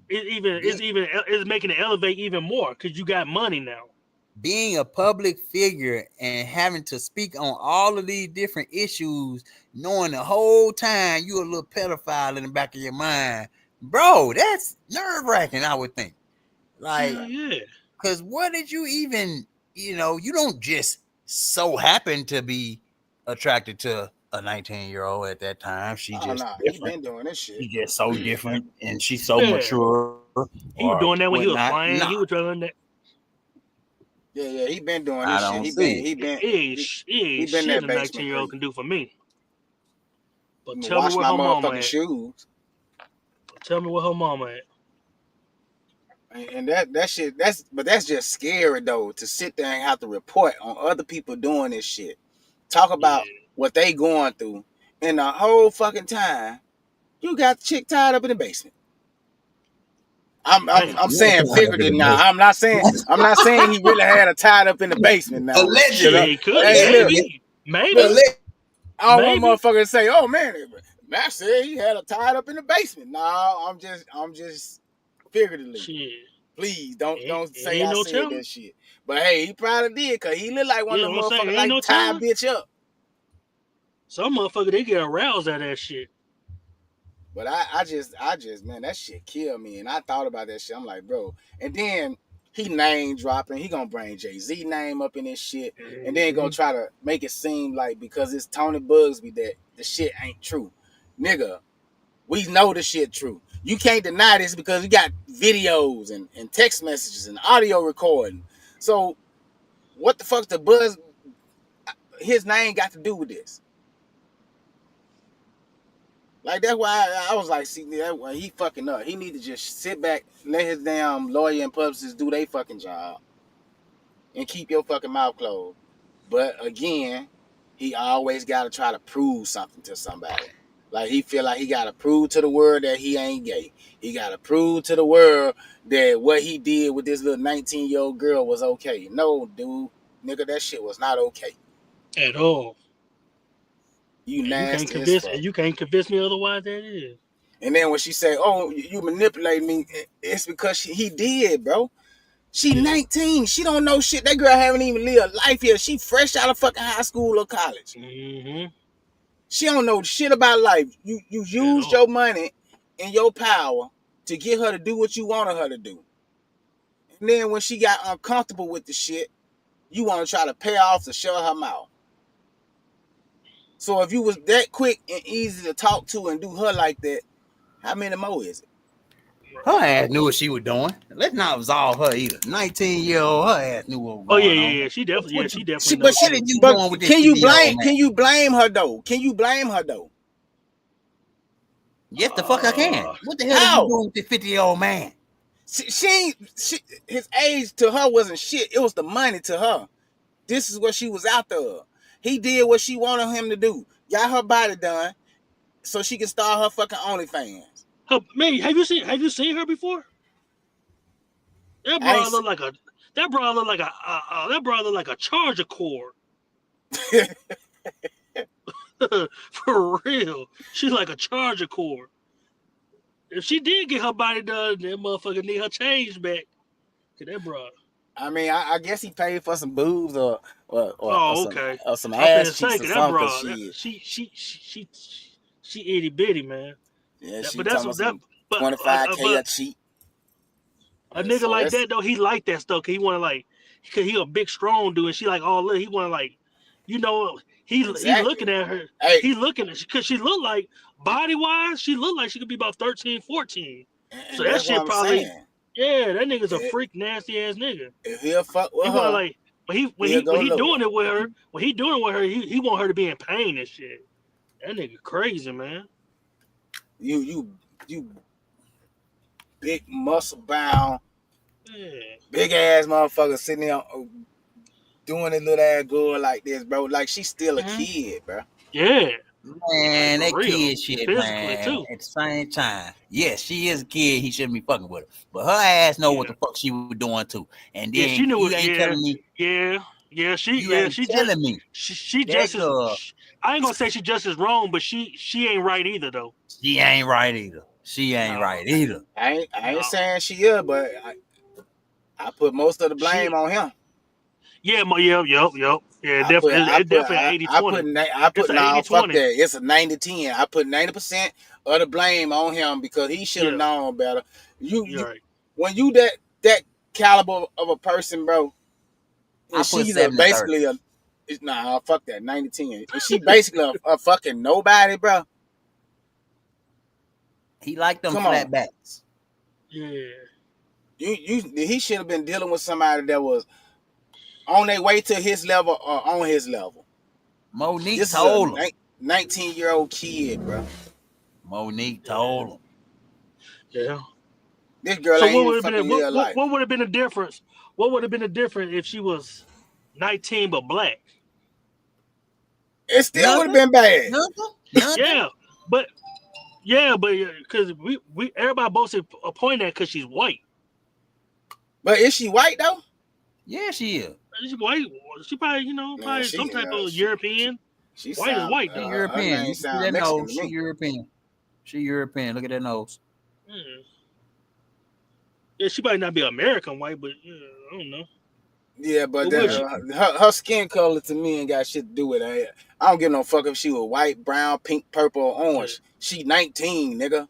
It's making it elevate even more because you got money now. Being a public figure and having to speak on all of these different issues, knowing the whole time you a little pedophile in the back of your mind, bro, that's nerve-wracking, I would think. Like, because what did you even, you don't just so happen to be attracted to a 19-year-old at that time. She just different. He been doing this shit. She's just so different and she's so mature. He was doing that when he was playing. He was doing that. Yeah, he been doing this shit. He been shit a 19-year-old can do for me. But tell me where her mama at. Shoes. Tell me where her mama at. And that shit, that's just scary though, to sit there and have to report on other people doing this shit. Talk about what they going through. And the whole fucking time, you got the chick tied up in the basement. I'm saying figuratively now. I'm not saying he really had her tied up in the basement now. Allegedly. He could. Maybe. I don't want motherfuckers to say, oh man, Matt said he had her tied up in the basement. No, I'm just figuratively. Shit. Please don't say I said that shit. But hey, he probably did because he look like one of them motherfuckers like tie a bitch up. Some motherfucker they get aroused at that shit. But I just, man, that shit killed me. And I thought about that shit. I'm like, bro. And then he name dropping. He gonna bring Jay-Z name up in this shit. And then gonna try to make it seem like because it's Tony Bugsby that the shit ain't true. Nigga, we know the shit true. You can't deny this because we got videos and text messages and audio recording. So what the fuck's the buzz his name got to do with this? Like, that's why I was like, see, that why he fucking up. He need to just sit back, let his damn lawyer and publicist do their fucking job, and keep your fucking mouth closed. But again, he always got to try to prove something to somebody. Like, he feel like he got to prove to the world that he ain't gay. He got to prove to the world that what he did with this little 19-year-old girl was okay. No, dude, nigga, that shit was not okay. At all. You and nasty as fuck. You can't convince me otherwise that it is. And then when she say, "Oh, you manipulate me," it's because he did, bro. She 19. She don't know shit. That girl haven't even lived life yet. She fresh out of fucking high school or college. Mm-hmm. She don't know shit about life. You used your money and your power to get her to do what you wanted her to do. And then when she got uncomfortable with the shit, you want to try to pay off to shut her mouth. So if you was that quick and easy to talk to and do her like that, how many more is it? Her ass knew what she was doing. Let's not absolve her either. 19-year-old, her ass knew what was going on. Yeah. She definitely knows. Can you blame her though? Yes, the fuck I can. What the hell are you doing with this 50-year-old man? She his age to her wasn't shit. It was the money to her. This is what she was out there. He did what she wanted him to do. Got her body done so she can start her fucking OnlyFans. Man, have you seen her before? That bra look like a charger cord. For real. She's like a charger cord. If she did get her body done, that motherfucker need her change back to that bra. I mean, I guess he paid for some boobs or some I'm ass cheeks or that something. bra, she itty bitty, man. Yeah, but that's what that. But, 25K a cheek. A nigga like that though, he like that stuff. Cause he want to like, cause he a big strong dude, and she like all he want to like, he looking at her. Hey. He looking at because she look like body wise, she look like she could be about 13, 14. So that shit probably. Saying. Yeah, that nigga's a freak, nasty ass nigga. If he'll fuck with her, like, when he doing it with her, he want her to be in pain and shit. That nigga crazy, man. You big muscle bound, big ass motherfucker sitting there doing a little ass girl like this, bro. Like she's still a kid, bro. Yeah. Man, that kid shit, man. Too. At the same time, yes, she is a kid. He shouldn't be fucking with her, but her ass know what the fuck she was doing too. And then she knew you ain't telling me. She telling me. She just as, I ain't gonna say she just as wrong, but she ain't right either though. She ain't right either. I ain't saying she is, but I put most of the blame on him. Yeah, Yeah, definitely 80-20. I put nah, fuck that. It's a 90-10. I put 90% of the blame on him because he should have known better. When you that caliber of a person, bro, and she's basically fuck that 90-10. And she basically a fucking nobody, bro. He liked them flatbacks. Yeah. He should have been dealing with somebody that was on their way to his level or on his level. Monique told him. 19-year-old kid, bro. Monique told him. Yeah. This girl ain't even fucking real life. What would have been the difference? What would have been the difference if she was 19 but black? It still would have been bad. Nothing. Yeah, but because we everybody both point at because she's white. But is she white though? Yeah, she is. She's white. She probably probably some type of European. She white is white though. European. You see that nose? She European. She European. Look at that nose. Yeah, she might not be American white, but I don't know. Yeah, but What would you? her skin color to me ain't got shit to do with it. I don't give no fuck if she was white, brown, pink, purple, or orange. She 19, nigga.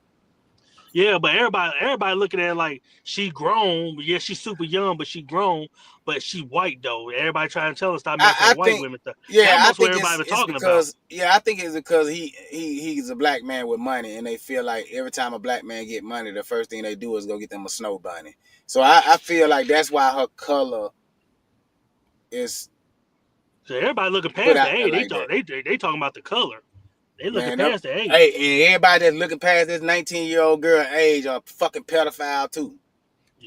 Yeah, but everybody looking at it like she grown. Yeah, she's super young, but she grown. But she white though. Everybody trying to tell us stop messing I with white think, women stuff. yeah, That I must what think everybody was it's talking about. because, I think it's because he's a black man with money, and they feel like every time a black man get money, the first thing they do is go get them a snow bunny. So I feel like that's why her color is So everybody looking put past the out there age. like that. They talking about the color. They looking Man, past the age. hey, and everybody that's looking past this 19-year-old girl age are fucking pedophile too.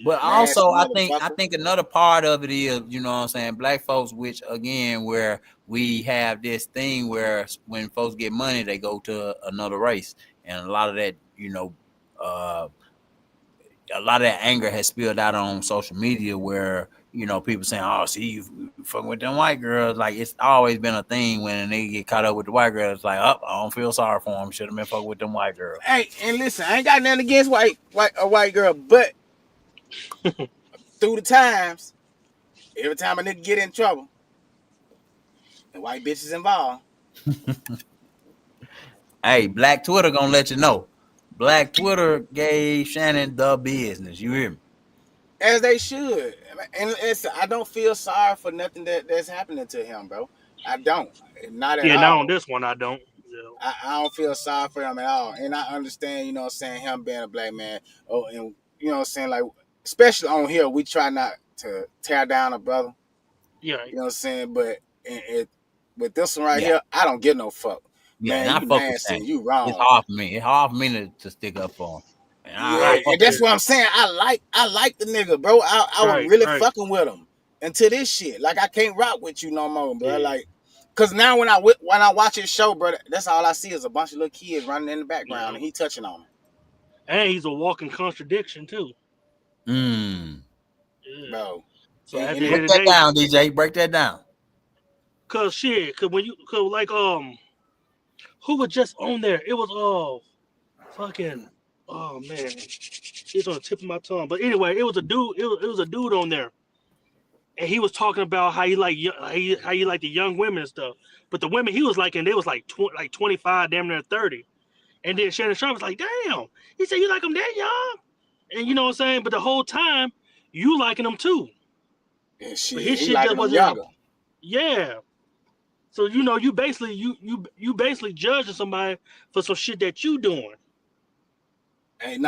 But Nasty also, I motherfucker. think another part of it is, you know what I'm saying, black folks, which again, where we have this thing where when folks get money, they go to another race, and a lot of that, a lot of that anger has spilled out on social media, where people saying, "Oh, see, you fucking with them white girls." Like it's always been a thing when they get caught up with the white girls. It's like, "Oh, I don't feel sorry for them. Should have been fucking with them white girls." Hey, and listen, I ain't got nothing against a white girl, but through the times, every time a nigga get in trouble, the white bitches involved. Hey, Black Twitter gonna let you know. Black Twitter gave Shannon the business. You hear me? As they should. And I don't feel sorry for nothing that's happening to him, bro. I don't. Not at Yeah, now on all. this one I don't. Yeah. I don't feel sorry for him at all. And I understand, you know what I'm saying, him being a black man. Oh, and you know what I'm saying, like, especially on here, we try not to tear down a brother. Yeah. You know what I'm saying? But with this one right here, I don't give no fuck. Yeah, Man, and I you fuck with nasty Shannon. and you wrong. It's hard for me. It's hard for me to stick up for him. Yeah, and that's what I'm saying. I like the nigga, bro. I was really fucking with him until this shit. Like I can't rock with you no more, bro. Yeah. Like, cause now when I watch his show, bro, that's all I see is a bunch of little kids running in the background and he touching on them. And he's a walking contradiction too. Yeah. Bro. So at the break end of the that day, down, DJ. Break that down. Cause like who was just on there? It was fucking oh man, it's on the tip of my tongue. But anyway, it was a dude. It was a dude on there, and he was talking about how he like the young women and stuff. But the women he was liking, they was like 25, damn near 30. And then Shannon Sharp was like, damn. He said you like them that young, and you know what I'm saying. But the whole time you liking them too. And But his shit like just wasn't younger. Yeah. So you basically you basically judging somebody for some shit that you doing. Hey,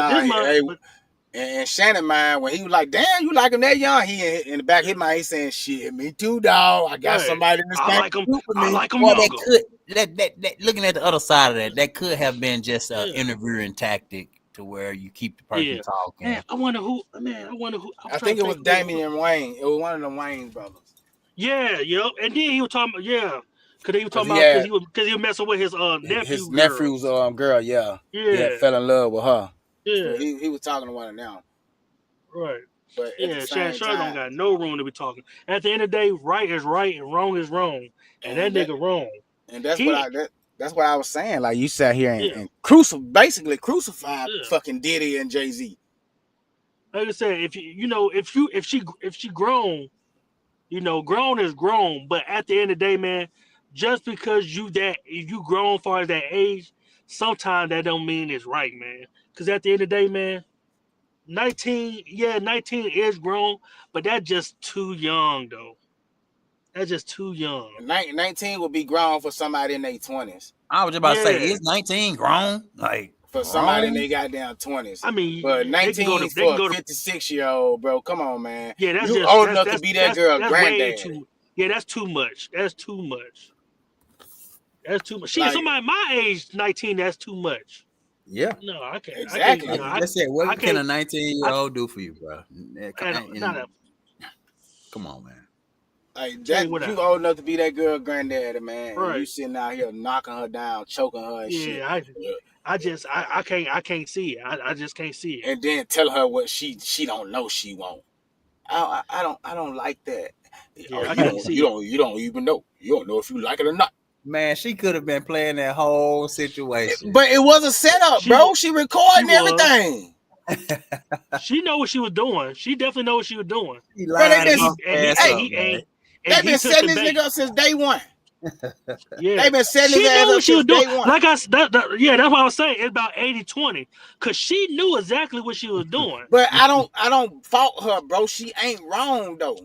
and Shannon mind when he was like, "Damn, you like him that young?" He in the back of his mind, he saying, "Shit, me too, dog. I got somebody in the same group with me." I like him Well, younger. that looking at the other side of that could have been just an interviewing tactic to where you keep the person talking. Man, I wonder who. I think it was Damian Wayne. It was one of the Wayne brothers. Yeah, yep. And then he was talking. Because he was talking about because he was messing with his nephew. His nephew's girl. Yeah. He had fell in love with her. Yeah. So he was talking to one of them. Right. But Shannon Sharp don't got no room to be talking. At the end of the day, right is right and wrong is wrong. And that nigga wrong. And that's what I was saying. Like you sat here and basically crucified fucking Diddy and Jay-Z. Like I said, if she grown, grown is grown. But at the end of the day, man, just because if you grown far as that age, sometimes that don't mean it's right, man. Because at the end of the day, man, 19 is grown, but that's just too young, though. That's just too young. 19 would be grown for somebody in their 20s. I was just about to say, is 19 grown? Like for somebody in their goddamn 20s. I mean, but 19 for a 56-year-old, bro. Come on, man. Yeah, that's you old enough to be that girl granddad. That's too much. That's too much. Shit, somebody my age, 19, that's too much. Yeah. No, I can't. Exactly. That's it. What can a 19-year-old do for you, bro? Come on, man. Like that, you old enough to be that girl granddaddy, man. Right. And you sitting out here knocking her down, choking her and shit. I can't see it. I just can't see it. And then tell her what she don't know she won't. I don't like that. Yeah, you don't even know. You don't know if you like it or not. Man, she could have been playing that whole situation. But it was a setup, bro. She recording everything. She know what she was doing. She definitely know what she was doing. Bro, they been, And he took setting the this bait. nigga up since day one. Yeah, They've been setting his she ass knew up what she was since doing. day one. Like that's what I was saying. It's about 80-20. Cause she knew exactly what she was doing. But I don't fault her, bro. She ain't wrong though.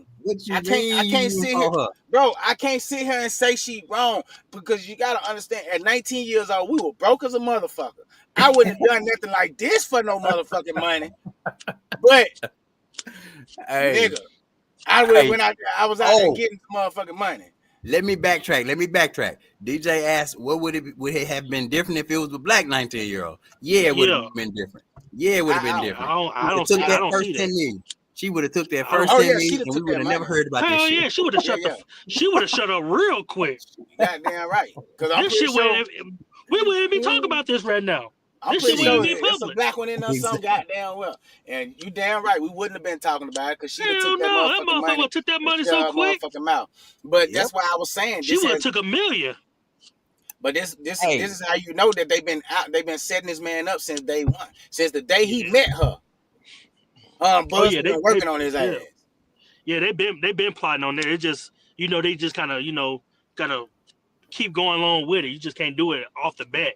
I can't sit here, bro. I can't sit here and say she wrong because you gotta understand. At 19 years old, we were broke as a motherfucker. I wouldn't have done nothing like this for no motherfucking money. But nigga, I would have went out there. I was out there getting some motherfucking money. Let me backtrack. DJ asked, "What would it have been different if it was a black 19-year-old?" Yeah, it would have been different. Yeah, it would have been different. I don't see that. She would have took that first 10 million, and we would have never heard about this shit. Yeah, she would have shut up real quick. Goddamn right. Because this shit we wouldn't be talking about this right now. I'm this pretty shit sure wouldn't be it's public. a black one in there some goddamn well. And you damn right, we wouldn't have been talking about it because she took that motherfucking took that money so quick. Motherfucking mouth. But that's why I was saying she would have took $1 million. But this is how you know that they've been setting this man up since day one. Since the day he met her. Buzz been working on his ass. Yeah, they've been plotting on there. It just they just kind of gotta keep going along with it. You just can't do it off the bat.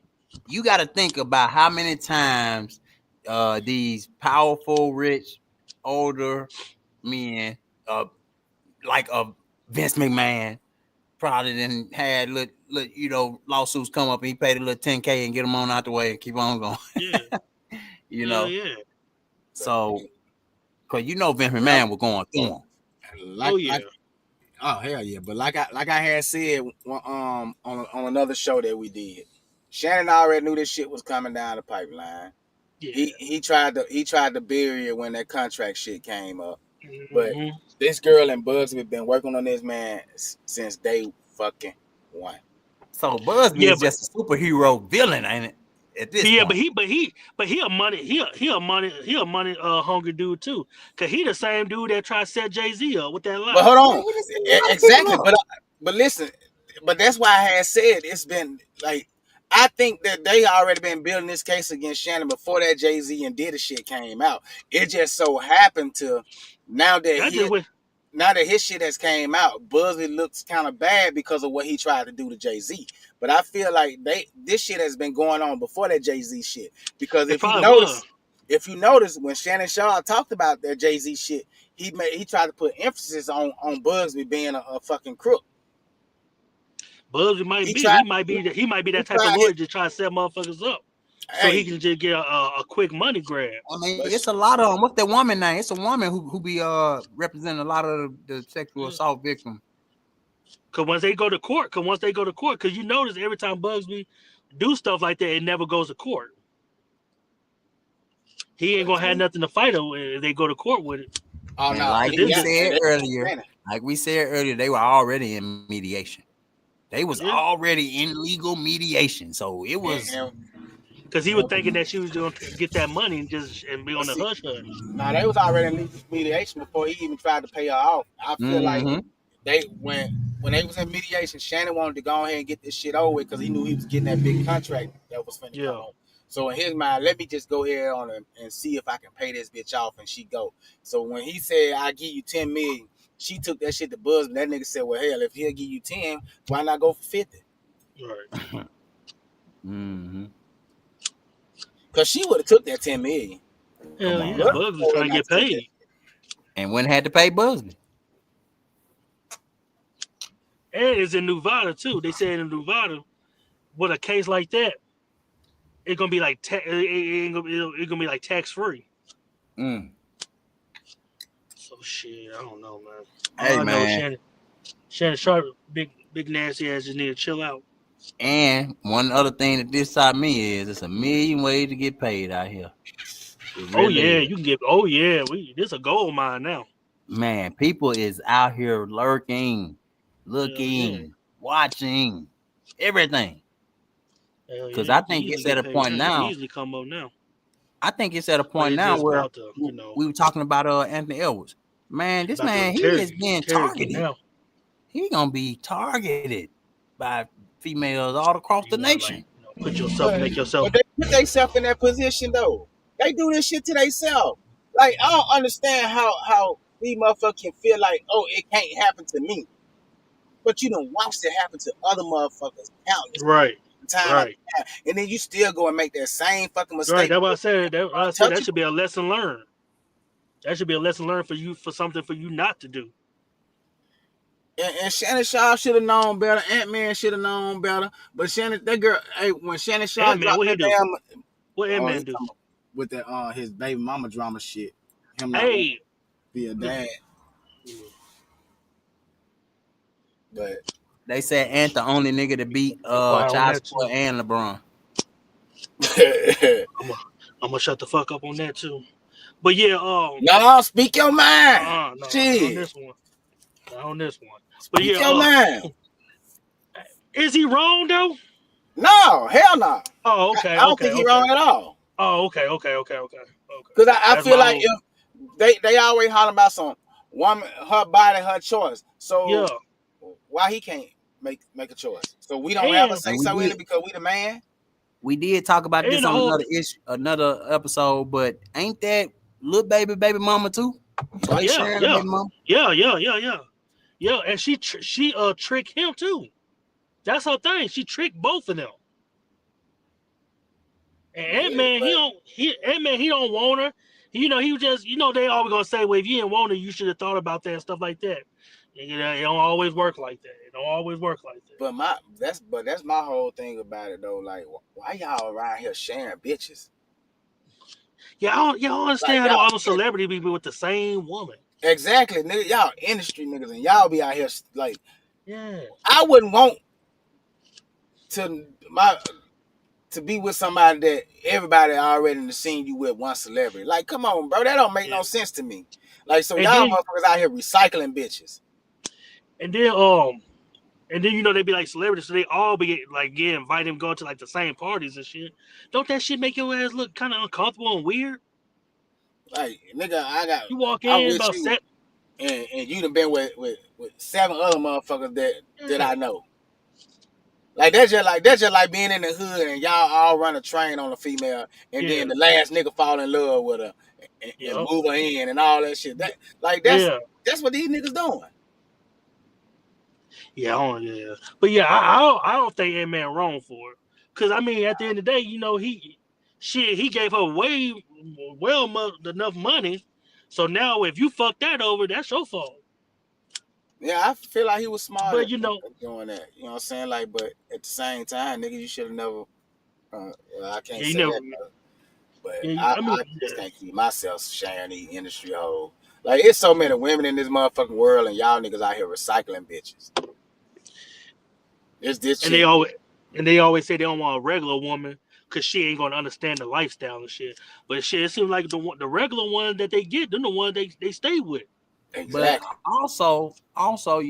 You got to think about how many times these powerful, rich, older men, like Vince McMahon, probably then had lawsuits come up and he paid a little $10K and get them on out the way and keep on going. Yeah, Yeah. So, because Vince McMahon was going through them. Oh hell yeah! But like I had said on another show that we did, Shannon already knew this shit was coming down the pipeline. Yeah. He tried to bury it when that contract shit came up. But this girl and Busby have been working on this man since day fucking one. So Busby is just a superhero villain, ain't it? At this point. but he a money hungry dude too. Cause he the same dude that tried to set Jay-Z up with that lie. But hold on, exactly. But listen, but that's why I had said it's been like I think that they already been building this case against Shannon before that Jay-Z and Diddy shit came out. It just so happened to now that his shit has came out, Busby looks kind of bad because of what he tried to do to Jay-Z. But I feel like this shit has been going on before that Jay-Z shit. Because if you notice, when Shannon Shaw talked about that Jay-Z shit, he tried to put emphasis on Busby being a fucking crook. Busby might he might be that type of lawyer to try to set motherfuckers up. So he can just get a quick money grab. I mean, it's a lot of them. What's that woman name? It's a woman who be representing a lot of the sexual assault victims. Cause once they go to court, cause you notice every time Busby do stuff like that, it never goes to court. He ain't gonna have nothing to fight over if they go to court with it. Oh no! Like we said earlier, they were already in mediation. They was already in legal mediation, so it was. Because he was thinking that she was going to get that money and be on the hush hush. Nah, they was already in legal mediation before he even tried to pay her off. I feel like when they was in mediation, Shannon wanted to go ahead and get this shit over with because he knew he was getting that big contract that was finna come on. So in his mind, let me just go ahead on and see if I can pay this bitch off, and she go. So when he said, "I give you $10 million," she took that shit to Buzz, and that nigga said, "Well, hell, if he'll give you 10, why not go for 50?" Right. Because she would have took that 10 million. Hell yeah, Buzz was trying to get paid. And when had to pay Busby. And it's in Nevada too. They said in Nevada, with a case like that, it's gonna be like it's gonna be like tax free. So shit, I don't know, man. Hey man, Shannon Sharp, big nasty ass, just need to chill out. And one other thing that this taught me is it's a million ways to get paid out here. Really you can get. Oh yeah, this a gold mine now. Man, people is out here lurking, looking, watching, everything. Because I think it's at a point now. Easily come up now. I think it's at a point now where we were talking about Anthony Edwards. Man, this man, he is being targeted. Now. He gonna be targeted by females all across the nation. Put yourself, make yourself. But they put themselves in that position though. They do this shit to themselves. Like, I don't understand how these motherfuckers can feel like, oh, it can't happen to me. But you done watched it happen to other motherfuckers countless Right. time after Right. time. And then you still go and make that same fucking Right. mistake. That's what I said. I said that should Untouchable. be a lesson learned. That should be a lesson learned for you, for something for you not to do. And Shannon Sharp should have known better. Ant-Man should have known better. But that girl, hey, when Shannon Sharp Ant-Man, dropped what he that do? damn, What oh, Ant-Man he do? come up with that his baby mama drama shit. Him not wanting Hey, to be a dad. But They said Ant the only nigga to beat quiet on Child that too. Support and LeBron. I'm gonna shut the fuck up on that too. But yeah, no, speak your mind. no, not on Shit. this one. Not on this one. But Speak yeah, your mind. is he wrong though? No, hell no. Oh, okay, I don't think he's wrong at all. Oh, okay. Because I That's feel my like whole, if they always holler about some woman, her body, her choice. yeah. So why he can't make a choice? So we don't have a And say so in it because we the man. We did talk about this the on whole, another episode, but ain't that little baby mama too? Like sharing the baby mama? Yeah, and she tricked him too. That's her thing. She tricked both of them. And Ant-Man, he don't want her. He was just, they always gonna say, well, if you didn't want her, you should have thought about that and stuff like that. It don't always work like that. It don't always work like that. But that's my whole thing about it though. Like, why y'all around here sharing bitches? Yeah, I don't understand how all the celebrity people with the same woman. Exactly, nigga. Y'all industry niggas, and y'all be out here like, yeah. I wouldn't want to be with somebody that everybody already in the scene you with one celebrity. Like, come on, bro. That don't make no sense to me. Like, so y'all motherfuckers out here recycling bitches. And then they be like celebrities, so they all be like getting invited and going to like the same parties and shit. Don't that shit make your ass look kind of uncomfortable and weird? Like, nigga, you walk in about you, and you done been with 7 other motherfuckers that I know. Like that's just like being in the hood and y'all all run a train on a female, and then the last nigga fall in love with her and move her in and all that shit. That's what these niggas doing. Yeah, but yeah, I don't think Ant-Man wrong for it, because I mean at the end of the day, he gave her enough money, so now if you fuck that over, that's your fault. Yeah, I feel like he was smart but at doing that. You know what I'm saying? Like, but at the same time, nigga, you should have never. Well, I can't say that, but I just can't keep myself sharing the industry hoes. Like, it's so many women in this motherfucking world, and y'all niggas out here recycling bitches. It's this shit. And they always say they don't want a regular woman because she ain't gonna understand the lifestyle and shit. But shit, it seems like the regular one that they get, they're the one they stay with. Exactly. But also,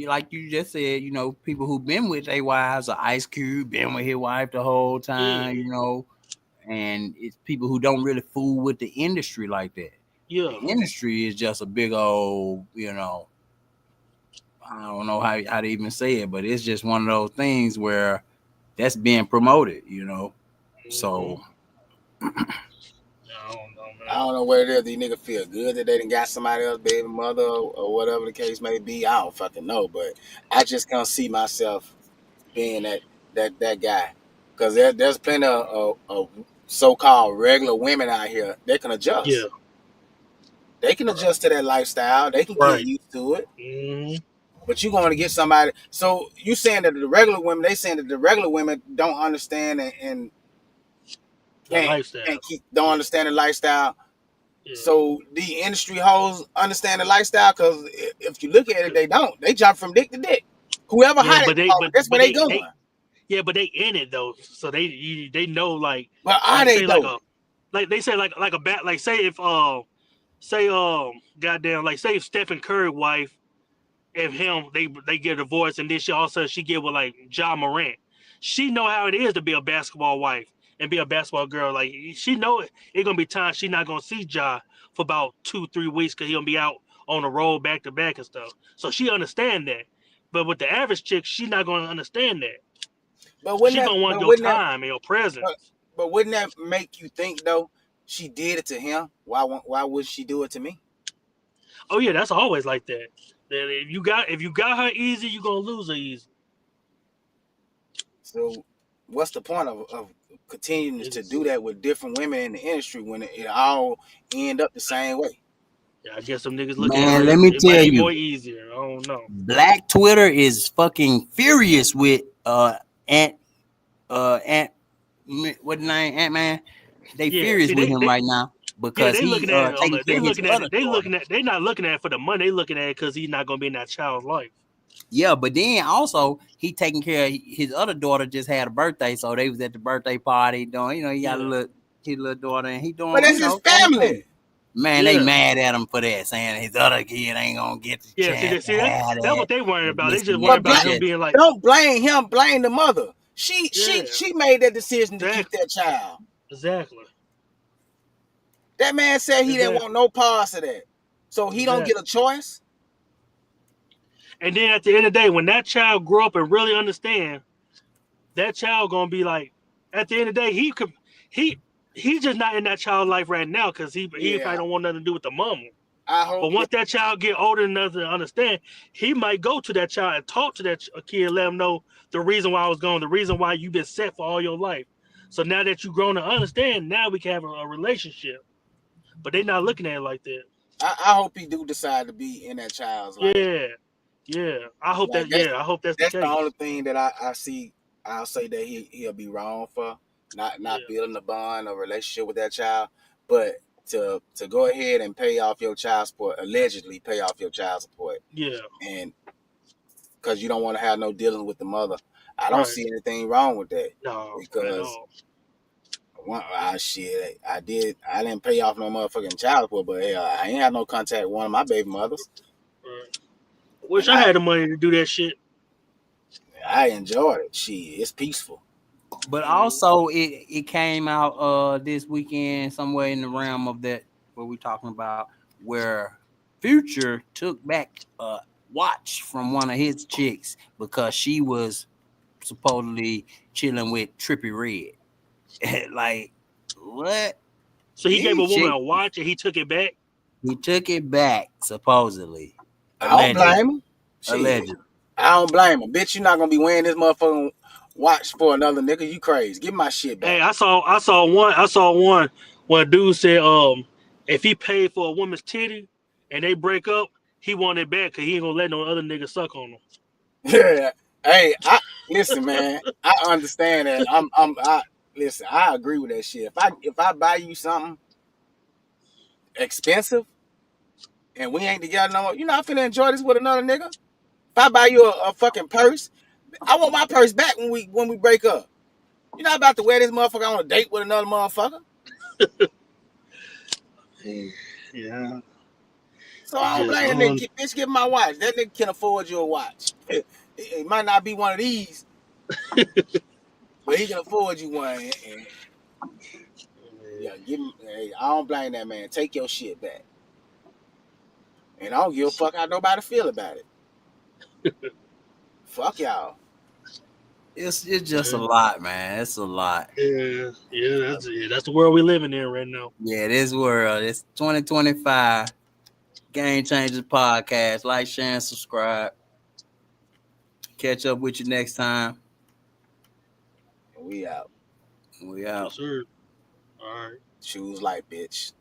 like you just said, people who've been with their wives, or Ice Cube been with his wife the whole time, and it's people who don't really fool with the industry like that. Yeah, the industry is just a big old, I don't know how to even say it, but it's just one of those things where that's being promoted, So I don't know what it is. These niggas feel good that they done got somebody else, baby mother, or whatever the case may be. I don't fucking know, but I just can't see myself being that guy, because there's plenty of so-called regular women out here that can adjust. Yeah, they can adjust to that lifestyle. They can get used to it. Mm-hmm. But you going to get somebody. So you saying that the regular women? They saying that the regular women don't understand and don't understand the lifestyle. Yeah. So the industry hoes understand the lifestyle, because if you look at it, they don't. They jump from dick to dick. Whoever hot it, that's where they going. But they in it though, so they know like. But are they though? Like they say like a bat. Like say if goddamn, like say if Stephen Curry wife, if him they get a divorce, and then she get with like Ja Morant. She know how it is to be a basketball wife and be a basketball girl. Like she know it gonna be times she not gonna see Ja for about 2-3 weeks because he gonna be out on the road back to back and stuff. So she understand that. But with the average chick, she not gonna understand that. But she gonna want your time and your presence. But wouldn't that make you think though? She did it to him. Why would she do it to me? Oh yeah, that's always like that. That if you got her easy, you gonna lose her easy. So what's the point of continuing to do that with different women in the industry when it all end up the same way? Yeah, I guess some niggas look at Man, her. let me It might tell be you, more easier. I don't know. Black Twitter is fucking furious with Ant what name, Ant Man. They Yeah, furious see, with him right now yeah, because they he looking at it on taking the, care they of his looking at other it, they daughter. looking at, they not looking at it for the money. They looking at it because he's not gonna be in that child's life. Yeah, but then also he taking care of his other daughter. Just had a birthday, so they was at the birthday party doing. He got his little daughter, and he But doing that's his doing the thing. family. Man, they mad at him for that, saying his other kid ain't gonna get the Yeah, chance to that's have that's that. what they worrying And about. They this just and worrying that. But about But him just being like, don't blame him. Blame the mother. She yeah, made that decision to keep exactly, that child. exactly, That man said he didn't want no parts of that, so he don't get a exactly. choice. And then at the end of the day, when that child grow up and really understand, that child gonna be like, at the end of the day, he he's just not in that child's life right now because he Yeah, probably don't want nothing to do with the mama. I But hope. once that child get older enough to understand, he might go to that child and talk to that kid, let him know the reason why I was gone, the reason why you've been set for all your life. So now that you grown to understand, now we can have a relationship. But they not looking at it like that. I hope he do decide to be in that child's life. Yeah, yeah. I hope Like that. Yeah, I hope that's the that's the only case. thing that I see. I'll say that he'll be wrong for Yeah, not building a bond or relationship with that child, but to go ahead and pay off your child support, allegedly pay off your child support, yeah. and because you don't want to have no dealings with the mother. I don't Right. see anything wrong with that No, at because all. I didn't pay off no motherfucking child support, but hell, I ain't have no contact with one of my baby mothers, Right. Wish and I had the money to do that shit. I enjoyed it. It's peaceful. But also it came out this weekend somewhere in the realm of that what we talking about where Future took back a watch from one of his chicks because she was supposedly chilling with Trippy Red. Like what? So he gave a These woman chicks, a watch and he took it back. he took it back supposedly, I don't blame allegedly, him. Shit, allegedly. I don't blame him. Bitch, you're not gonna be wearing this motherfucking watch for another nigga. You crazy? Give my shit Hey, back. I saw one where a dude said if he paid for a woman's titty and they break up, he want it back because he ain't gonna let no other nigga suck on him. Yeah. Hey, listen, man. I understand that. I listen. I agree with that shit. If I buy you something expensive and we ain't together no more, you're not finna enjoy this with another nigga. If I buy you a fucking purse, I want my purse back when we break up. You're not about to wear this motherfucker on a date with another motherfucker. Yeah, So I don't just blame that nigga. Bitch, give him my watch. That nigga can afford you a watch. It might not be one of these, but he can afford you one. And yeah, give him. Hey, I don't blame that man. Take your shit back. And I don't give a fuck how nobody feel about it. Fuck y'all. It's just a lot, man. It's a lot. that's the world we living in right now. Yeah, this world. It's 2025. Game Changers Podcast. Like, share, and subscribe. Catch up with you next time. And we out. We out. Yes, sir. All right. Choose life, bitch.